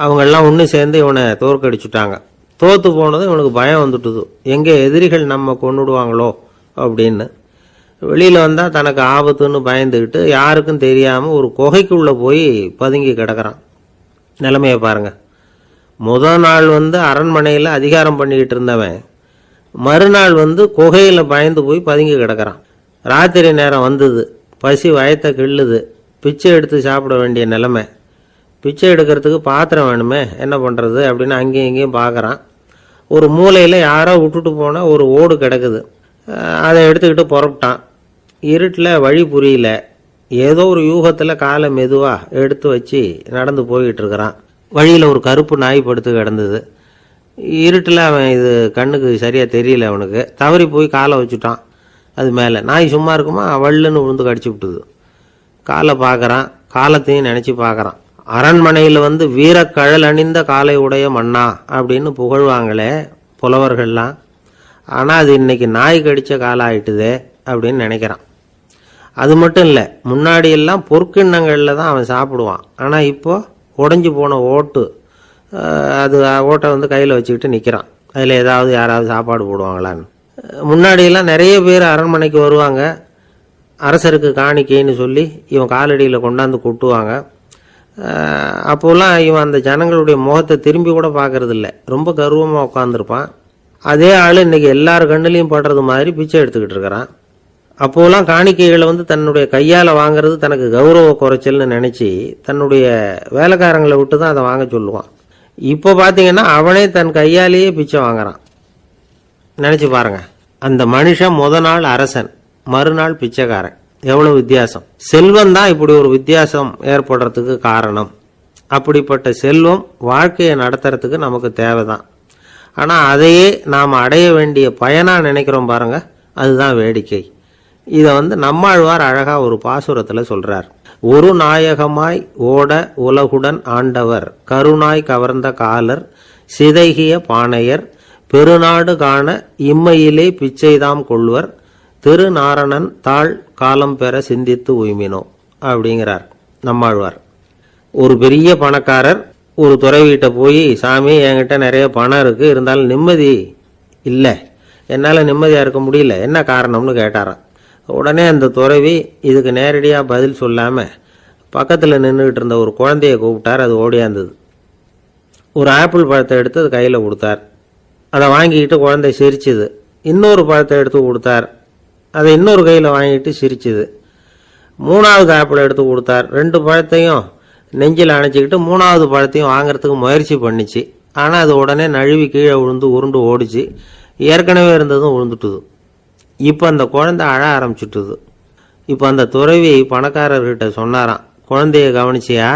அவங்கெல்லாம் ஒன்று சேர்ந்து இவனை தோற்கடிச்சுட்டாங்க. தோற்று போனதும் இவனுக்கு பயம் வந்துட்டுது, எங்கே எதிரிகள் நம்ம கொண்டுடுவாங்களோ அப்படின்னு. வெளியில் வந்தால் தனக்கு ஆபத்துன்னு பயந்துக்கிட்டு யாருக்கும் தெரியாமல் ஒரு குகைக்குள்ளே போய் பதுங்கி கிடக்கிறான். நிலைமையை பாருங்க. முதல் நாள் அரண்மனையில் அதிகாரம் பண்ணிக்கிட்டு இருந்தவன் மறுநாள் குகையில் பயந்து போய் பதுங்கி கிடக்கிறான். ராத்திரி நேரம் வந்தது, பசி வயத்தை கிள்ளுது, பிச்சை எடுத்து சாப்பிட வேண்டிய நிலைமை. பிச்சை எடுக்கிறதுக்கு பாத்திரம் வேணுமே, என்ன பண்ணுறது அப்படின்னு அங்கேயும் இங்கேயும் பார்க்குறான். ஒரு மூலையில் யாரோ விட்டுட்டு போனால் ஒரு ஓடு கிடக்குது, அதை எடுத்துக்கிட்டு புறப்பட்டான். இருட்டில் வழி புரியல, ஏதோ ஒரு யூகத்தில் காலை மெதுவாக எடுத்து வச்சு நடந்து போய்கிட்டு இருக்கிறான். வழியில் ஒரு கருப்பு நாய் படுத்து கிடந்தது. இருட்டில் அவன் இது கண்ணுக்கு சரியாக தெரியல, அவனுக்கு தவறி போய் காலை வச்சுட்டான் அது மேலே. நாய் சும்மா இருக்குமா, வள்ளுன்னு விழுந்து கடிச்சு விட்டுது. காலை பார்க்குறான், காலத்தையும் நினச்சி பார்க்குறான். அரண்மனையில் வீரக்கழல் அணிந்த காலை உடைய மன்னா அப்படின்னு புகழ்வாங்களே புலவர்கள்லாம். ஆனால் அது இன்னைக்கு நாய் கடித்த காலம் ஆயிட்டுதே அப்படின்னு நினைக்கிறான். அது மட்டும் இல்லை, முன்னாடியெல்லாம் பொற்கிண்ணங்களில் தான் அவன் சாப்பிடுவான். ஆனால் இப்போ உடஞ்சி போன ஓட்டு, அது ஓட்டை கையில் வச்சுக்கிட்டு நிற்கிறான். அதில் ஏதாவது யாராவது சாப்பாடு போடுவாங்களான்னு. முன்னாடியெல்லாம் நிறைய பேர் அரண்மனைக்கு வருவாங்க, அரசருக்கு காணிக்கைன்னு சொல்லி இவன் காலடியில் கொண்டாந்து கொட்டுவாங்க. அப்போலாம் இவன் அந்த ஜனங்களுடைய முகத்தை திரும்பி கூட பார்க்கறதில்ல, ரொம்ப கர்வமாக உட்காந்துருப்பான். அதே ஆள் இன்னைக்கு எல்லார் கண்ணிலையும் படுறது மாதிரி பிச்சை எடுத்துக்கிட்டு இருக்கிறான். அப்போலாம் காணிக்கைகளை தன்னுடைய கையால் வாங்கிறது தனக்கு கௌரவ குறைச்சல்னு நினச்சி தன்னுடைய வேலைக்காரங்களை விட்டு தான் அதை வாங்க சொல்லுவான். இப்போ பார்த்தீங்கன்னா அவனே தன் கையாலேயே பிச்சை வாங்குறான். நினச்சி பாருங்க, அந்த மனுஷன் முதல் நாள் அரசன், மறுநாள் பிச்சைக்காரன், எவ்வளவு வித்தியாசம். செல்வம் தான் இப்படி ஒரு வித்தியாசம் ஏற்படுறதுக்கு காரணம். அப்படிப்பட்ட செல்வம் வாழ்க்கையை நடத்துறதுக்கு நமக்கு தேவைதான். ஆனால் அதையே நாம் அடைய வேண்டிய பயனாக நினைக்கிறோம் பாருங்க, அதுதான் வேடிக்கை. இதை நம்மாழ்வார் அழகா ஒரு பாசுரத்தில் சொல்றார். ஒரு நாயகமாய் ஓட உலகுடன் ஆண்டவர், கருணாய் கவர்ந்த காலர், சிதைகிய பானையர், பெருநாடு காண இம்மையிலே பிச்சைதாம் கொள்வர், திருநாரணன் தாழ் காலம் பெற சிந்தித்து உய்மினோ அப்படிங்கிறார் நம்மாழ்வார். ஒரு பெரிய பணக்காரர் ஒரு துறவிகிட்ட போய், சாமி என்கிட்ட நிறைய பணம் இருக்கு, இருந்தாலும் நிம்மதி இல்லை, என்னால் நிம்மதியாக இருக்க முடியல, என்ன காரணம்னு கேட்டாராம். உடனே அந்த துறவி இதுக்கு நேரடியாக பதில் சொல்லாமல் பக்கத்தில் நின்றுக்கிட்டு இருந்த ஒரு குழந்தைய கூப்பிட்டார். அது ஓடியாந்தது. ஒரு ஆப்பிள் பழத்தை எடுத்து அது கையில் கொடுத்தார். அதை வாங்கிக்கிட்டு குழந்தை சிரிச்சுது. இன்னொரு பழத்தை எடுத்து கொடுத்தார். அதை இன்னொரு கையில் வாங்கிட்டு சிரிச்சுது. 3வது ஆப்பிள் எடுத்து கொடுத்தார். 2 பழத்தையும் நெஞ்சில் அணைச்சிக்கிட்டு 3வது பழத்தையும் வாங்கிறதுக்கு முயற்சி பண்ணிச்சு. ஆனால் அது உடனே நழுவி கீழே விழுந்து உருண்டு ஓடிச்சு. ஏற்கனவே இருந்ததும் விழுந்துட்டுது. இப்போ அந்த குழந்தை அழ ஆரம்பிச்சுட்டுது. இப்போ அந்த துறவி பணக்காரர்கிட்ட சொன்னாராம், குழந்தைய கவனிச்சியா,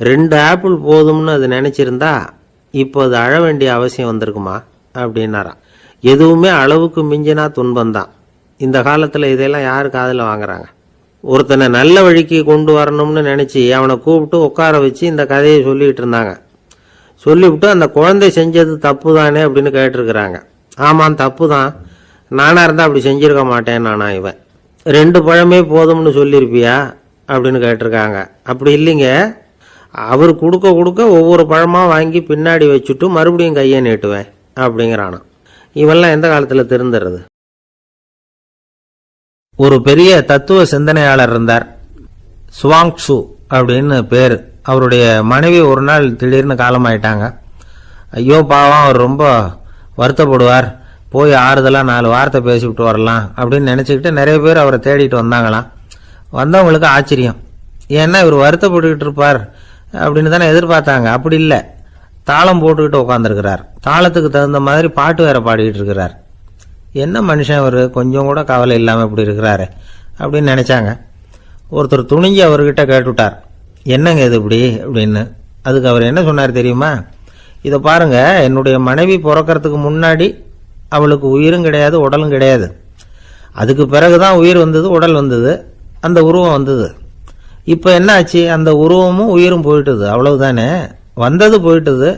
2 ஆப்பிள் போதும்னு அது நினைச்சிருந்தா இப்போ அது அழ வேண்டிய அவசியம் வந்திருக்குமா அப்படின்னாராம். எதுவுமே அளவுக்கு மிஞ்சினா துன்பம்தான். இந்த காலத்தில் இதெல்லாம் யாரு காதில் வாங்குறாங்க? ஒருத்தனை நல்ல வழிக்கு கொண்டு வரணும்னு நினச்சி அவனை கூப்பிட்டு உட்கார வச்சு இந்த கதையை சொல்லிகிட்டு இருந்தாங்க. சொல்லிவிட்டு அந்த குழந்தை செஞ்சது தப்பு தானே அப்படின்னு கேட்டிருக்கிறாங்க. ஆமாம், தப்பு தான். நானாக இருந்தால் அப்படி செஞ்சிருக்க மாட்டேன் நானா இவன். 2 பழமே போதும்னு சொல்லியிருப்பியா அப்படின்னு கேட்டிருக்காங்க. அப்படி இல்லைங்க, அவர் கொடுக்க கொடுக்க ஒவ்வொரு பழமாக வாங்கி பின்னாடி வச்சுட்டு மறுபடியும் கையை நீட்டுவேன் அப்படிங்கிறானா. இவெல்லாம் எந்த காலத்தில் திருந்துறது? ஒரு பெரிய தத்துவ சிந்தனையாளர் இருந்தார், சுவாங்சு அப்படின்னு பேர். அவருடைய மனைவி ஒரு நாள் திடீர்னு காலமாயிட்டாங்க. ஐயோ பாவம், அவர் ரொம்ப வருத்தப்படுவார், போய் ஆறுதலாக 4 வார்த்தை பேசிவிட்டு வரலாம் அப்படின்னு நினச்சிக்கிட்டு நிறைய பேர் அவரை தேடிட்டு வந்தாங்களாம். வந்தவங்களுக்கு ஆச்சரியம், ஏன்னா இவர் வருத்தப்பட்டுக்கிட்டு இருப்பார் அப்படின்னு தானே எதிர்பார்த்தாங்க. அப்படி இல்லை, தாளம் போட்டுக்கிட்டு உட்காந்துருக்கிறார். தாளத்துக்கு தகுந்த மாதிரி பாட்டு வேற பாடிக்கிட்டு இருக்கிறார். என்ன மனுஷன் அவர், கொஞ்சம் கூட கவலை இல்லாமல் இப்படி இருக்கிறாரு அப்படின்னு நினச்சாங்க. ஒருத்தர் துணிஞ்சு அவர்கிட்ட கேட்டுவிட்டார், என்னங்க இது இப்படி அப்படின்னு. அதுக்கு அவர் என்ன சொன்னார் தெரியுமா? இதை பாருங்க, என்னுடைய மனைவி பிறக்கிறதுக்கு முன்னாடி அவளுக்கு உயிரும் கிடையாது, உடலும் கிடையாது. அதுக்கு பிறகுதான் உயிர் வந்தது, உடல் வந்தது, அந்த உருவம் வந்தது. இப்போ என்ன ஆச்சு? அந்த உருவமும் உயிரும் போயிட்டுது, அவ்வளவுதானே. வந்தது போயிட்டுது.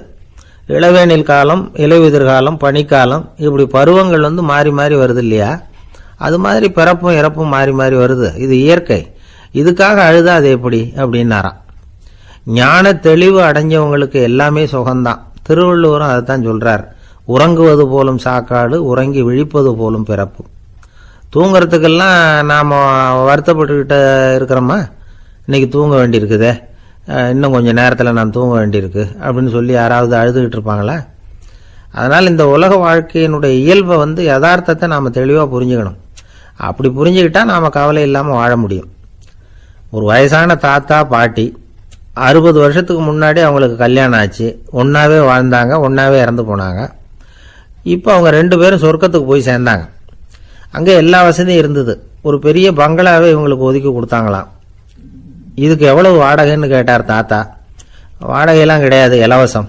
இளவேனில் காலம், இலையுதிர் காலம், பனிக்காலம், இப்படி பருவங்கள் மாறி மாறி வருது இல்லையா? அது மாதிரி பிறப்பும் இறப்பும் மாறி மாறி வருது. இது இயற்கை. இதுக்காக அழுதா அது எப்படி அப்படின்னாராம். ஞான தெளிவு அடைஞ்சவங்களுக்கு எல்லாமே சுகம்தான். திருவள்ளுவரும் அதைத்தான் சொல்றார், உறங்குவது போலும் சாக்காடு, உறங்கி விழிப்பது போலும் பிறப்பு. தூங்குறதுக்கெல்லாம் நாம் வருத்தப்பட்டுக்கிட்ட இருக்கிறோமா? இன்னைக்கு தூங்க வேண்டியிருக்குதே, இன்னும் கொஞ்சம் நேரத்தில் நான் தூங்க வேண்டியிருக்கு அப்படின்னு சொல்லி யாராவது அழுதுகிட்டு இருப்பாங்களா? அதனால் இந்த உலக வாழ்க்கையினுடைய இயல்பை யதார்த்தத்தை நாம் தெளிவாக புரிஞ்சுக்கணும். அப்படி புரிஞ்சுக்கிட்டா நாம் கவலை இல்லாமல் வாழ முடியும். ஒரு வயசான தாத்தா பாட்டி 60 வருஷத்துக்கு முன்னாடி அவங்களுக்கு கல்யாணம் ஆச்சு, ஒன்றாவே வாழ்ந்தாங்க, ஒன்றாவே இறந்து போனாங்க. இப்போ அவங்க 2 பேரும் சொர்க்கத்துக்கு போய் சேர்ந்தாங்க. அங்கே எல்லா வசதியும் இருந்தது. ஒரு பெரிய பங்களாவே இவங்களுக்கு ஒதுக்கி கொடுத்தாங்களாம். இதுக்கு எவ்வளவு வாடகைன்னு கேட்டார் தாத்தா. வாடகையெல்லாம் கிடையாது, இலவசம்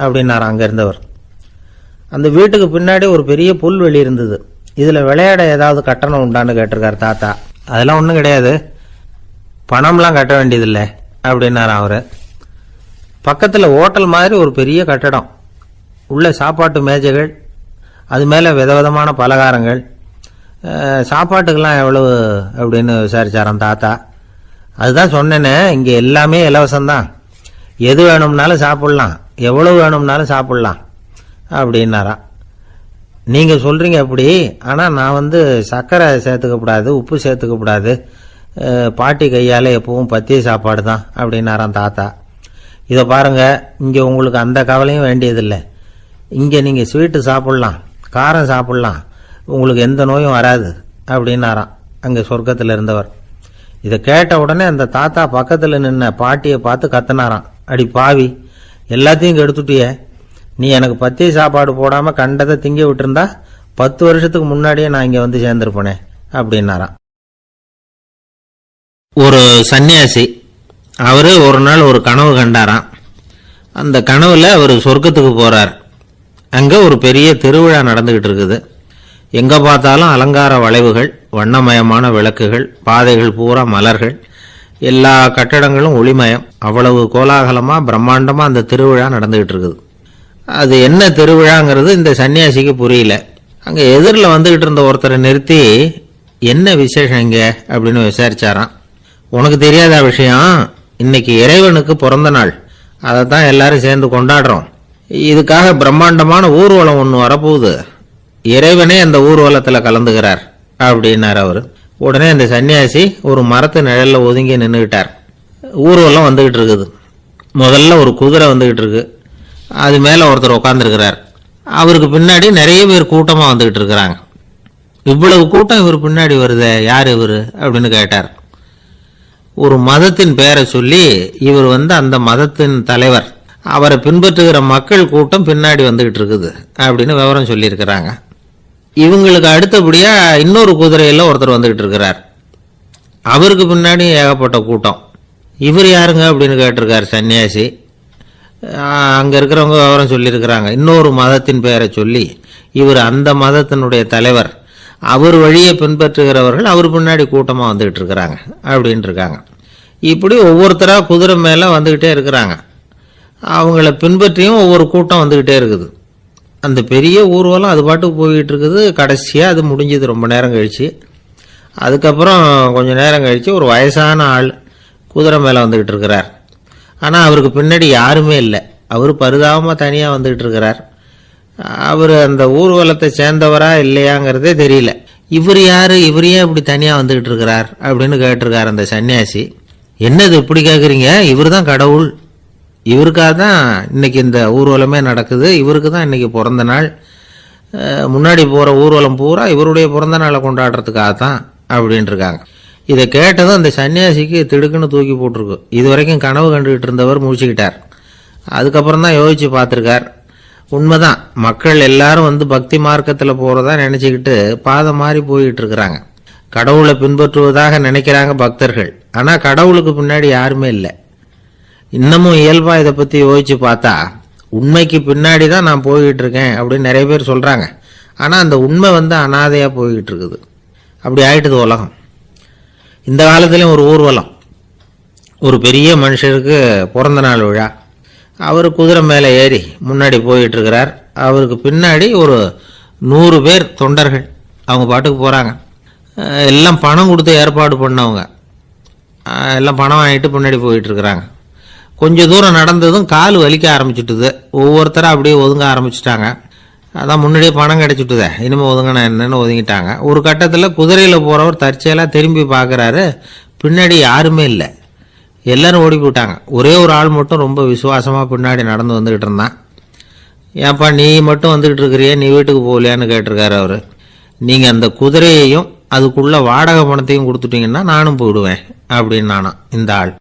அப்படின்னார் அங்கே இருந்தவர். அந்த வீட்டுக்கு பின்னாடி ஒரு பெரிய புல்வெளி இருந்தது. இதில் விளையாட ஏதாவது கட்டணம் உண்டான்னு கேட்டிருக்கார் தாத்தா. அதெல்லாம் ஒன்றும் கிடையாது, பணம்லாம் கட்ட வேண்டியதில்லை அப்படின்னார் அவர். பக்கத்தில் ஹோட்டல் மாதிரி ஒரு பெரிய கட்டடம், உள்ள சாப்பாட்டு மேஜைகள், அது மேலே விதவிதமான பலகாரங்கள். சாப்பாட்டுக்கெல்லாம் எவ்வளவு அப்படின்னு விசாரிச்சாராம் தாத்தா. அதுதான் சொன்னேனே, இங்கே எல்லாமே இலவசம்தான், எது வேணும்னாலும் சாப்பிட்லாம், எவ்வளவு வேணும்னாலும் சாப்பிட்லாம் அப்படின்னாராம். நீங்கள் சொல்கிறீங்க அப்படி, ஆனால் நான் சர்க்கரை சேர்த்துக்கக்கூடாது, உப்பு சேர்த்துக்கக்கூடாது, பாட்டி கையால் எப்பவும் பத்திய சாப்பாடு தான் அப்படின்னாராம் தாத்தா. இதை பாருங்கள், இங்கே உங்களுக்கு அந்த கவலையும் வேண்டியதில்லை. இங்கே நீங்கள் ஸ்வீட்டு சாப்பிட்லாம், காரம் சாப்பிட்லாம், உங்களுக்கு எந்த நோயும் வராது அப்படின்னாராம் அங்கே சொர்க்கத்தில் இருந்தவர். இதை கேட்ட உடனே அந்த தாத்தா பக்கத்தில் நின்ன பாட்டியை பார்த்து கத்தினாராம், அடி பாவி, எல்லாத்தையும் கெடுத்துட்டியே, நீ எனக்கு பத்திய சாப்பாடு போடாமல் கண்டதை திங்க விட்டுருந்தா 10 வருஷத்துக்கு முன்னாடியே நான் இங்கே சேர்ந்துருப்பேனே அப்படின்னாராம். ஒரு சன்னியாசி, அவரு ஒரு நாள் ஒரு கனவு கண்டாராம். அந்த கனவுல அவர் சொர்க்கத்துக்கு போறார். அங்க ஒரு பெரிய திருவிழா நடந்துகிட்டு இருக்குது. எங்க பார்த்தாலும் அலங்கார வளைவுகள், வண்ணமயமான விளக்குகள், பாதைகள் பூரா மலர்கள், எல்லா கட்டடங்களும் ஒளிமயம். அவ்வளவு கோலாகலமா பிரம்மாண்டமா அந்த திருவிழா நடந்துகிட்டு இருக்குது. அது என்ன திருவிழாங்கிறது இந்த சன்னியாசிக்கு புரியல. அங்க எதிரில் வந்துகிட்டு இருந்த ஒருத்தரை நிறுத்தி, என்ன விசேஷம் இங்க அப்படின்னு விசாரிச்சாராம். உனக்கு தெரியாத விஷயம், இன்னைக்கு இறைவனுக்கு பிறந்த நாள், அதைத்தான் எல்லாரும் சேர்ந்து கொண்டாடுறோம். இதுக்காக பிரம்மாண்டமான ஊர்வலம் ஒன்று வரப்போகுது, இறைவனே அந்த ஊர்வலத்தில் கலந்துகிறார் அப்படின்னார் அவர். உடனே அந்த சன்னியாசி ஒரு மரத்து நிழல்ல ஒதுங்கி நின்றுக்கிட்டார். ஊர்வலம் வந்துகிட்டு இருக்குது. முதல்ல ஒரு குதிரை வந்துகிட்டு இருக்கு, அது மேலே ஒருத்தர் உட்காந்துருக்கிறார். அவருக்கு பின்னாடி நிறைய பேர் கூட்டமாக வந்துகிட்டு இருக்கிறாங்க. இவ்வளவு கூட்டம் இவர் பின்னாடி வருதே, யார் இவர் அப்படின்னு கேட்டார். ஒரு மதத்தின் பெயரை சொல்லி, இவர் அந்த மதத்தின் தலைவர், அவரை பின்பற்றுகிற மக்கள் கூட்டம் பின்னாடி வந்துகிட்டு இருக்குது அப்படின்னு விவரம் சொல்லியிருக்கிறாங்க. இவங்களுக்கு அடுத்தபடியா இன்னொரு குதிரையில் ஒருத்தர் வந்துகிட்டு இருக்கிறார். அவருக்கு பின்னாடி ஏகப்பட்ட கூட்டம். இவர் யாருங்க அப்படின்னு கேட்டிருக்காரு சன்னியாசி. அங்கே இருக்கிறவங்க விவரம் சொல்லியிருக்கிறாங்க. இன்னொரு மதத்தின் பெயரை சொல்லி இவர் அந்த மதத்தினுடைய தலைவர், அவர் வழியை பின்பற்றுகிறவர்கள் அவர் பின்னாடி கூட்டமாக வந்துகிட்டு இருக்கிறாங்க அப்படின்ட்டு இருக்காங்க. இப்படி ஒவ்வொருத்தராக குதிரை மேலே வந்துக்கிட்டே இருக்கிறாங்க. அவங்கள பின்பற்றியும் ஒவ்வொரு கூட்டம் வந்துக்கிட்டே இருக்குது. அந்த பெரிய ஊர்வலம் அது பாட்டுக்கு போய்கிட்டு இருக்குது. கடைசியாக அது முடிஞ்சது ரொம்ப நேரம் கழித்து. அதுக்கப்புறம் கொஞ்சம் நேரம் கழித்து ஒரு வயசான ஆள் குதிரை மேலே வந்துக்கிட்டு இருக்கிறார். ஆனால் அவருக்கு பின்னாடி யாருமே இல்லை. அவர் பரிதாபமாக தனியாக வந்துக்கிட்டு இருக்கிறார். அவர் அந்த ஊர்வலத்தை சேர்ந்தவரா இல்லையாங்கிறதே தெரியல. இவர் யார், இவர் ஏன் இப்படி தனியாக வந்துக்கிட்டு இருக்கிறார் அப்படின்னு கேட்டிருக்கார் அந்த சன்னியாசி. என்னது இப்படி கேட்குறீங்க? இவர் தான் கடவுள், இவருக்காக தான் இன்னைக்கு இந்த ஊர்வலமே நடக்குது, இவருக்கு தான் இன்னைக்கு பிறந்த நாள், முன்னாடி போகிற ஊர்வலம் பூரா இவருடைய பிறந்த நாளை கொண்டாடுறதுக்காக தான் அப்படின்ட்டு இருக்காங்க. இதை கேட்டதும் அந்த சன்னியாசிக்கு திடுக்குன்னு தூக்கி போட்டிருக்கு. இது வரைக்கும் கனவு கண்டுகிட்டு இருந்தவர் முடிச்சுக்கிட்டார். அதுக்கப்புறம் தான் யோசிச்சு பார்த்துருக்கார். உண்மைதான், மக்கள் எல்லாரும் வந்து பக்தி மார்க்கத்தில் போகிறதா நினச்சிக்கிட்டு பாதை மாறி போயிட்டு இருக்கிறாங்க. கடவுளை பின்பற்றுவதாக நினைக்கிறாங்க பக்தர்கள். ஆனால் கடவுளுக்கு பின்னாடி யாருமே இல்லை. இன்னமும் இயல்பாக இதை பற்றி யோசிச்சு பார்த்தா உண்மைக்கு பின்னாடி தான் நான் போய்கிட்டு இருக்கேன் அப்படின்னு நிறைய பேர் சொல்கிறாங்க. ஆனால் அந்த உண்மை வந்து அனாதையாக போய்கிட்டு இருக்குது. அப்படி ஆயிட்டுது உலகம். இந்த காலத்துலேயும் ஒரு ஊர்வலம், ஒரு பெரிய மனுஷருக்கு பிறந்த நாள் விழா. அவர் குதிரை மேலே ஏறி முன்னாடி போயிட்டு இருக்கிறார். அவருக்கு பின்னாடி ஒரு 100 பேர் தொண்டர்கள் அவங்க பாட்டுக்கு போகிறாங்க. எல்லாம் பணம் கொடுத்து ஏற்பாடு பண்ணவங்க, எல்லாம் பணம் வாங்கிட்டு பின்னாடி போயிட்டு இருக்கிறாங்க. கொஞ்சம் தூரம் நடந்ததும் கால் வலிக்க ஆரம்பிச்சுட்டுது. ஒவ்வொருத்தராக அப்படியே ஒதுங்க ஆரம்பிச்சுட்டாங்க. அதான் முன்னாடியே பணம் கிடைச்சிட்டுதே, இனிமேல் ஒதுங்கினா என்னன்னு ஒதுங்கிட்டாங்க. ஒரு கட்டத்தில் குதிரையில் போகிறவர் தற்செயலாக திரும்பி பார்க்குறாரு, பின்னாடி யாருமே இல்லை, எல்லாரும் ஓடி போயிட்டாங்க. ஒரே ஒரு ஆள் மட்டும் ரொம்ப விசுவாசமாக பின்னாடி நடந்து வந்துக்கிட்டு இருந்தான். ஏன்ப்பா நீ மட்டும் வந்துக்கிட்டு இருக்கிறியே, நீ வீட்டுக்கு போகலையான்னு கேட்டிருக்காரு அவர். நீங்கள் அந்த குதிரையையும் அதுக்குள்ள வாடகை பணத்தையும் கொடுத்துட்டீங்கன்னா நானும் போயிடுவேன் அப்படின்னு நானா இந்த ஆள்.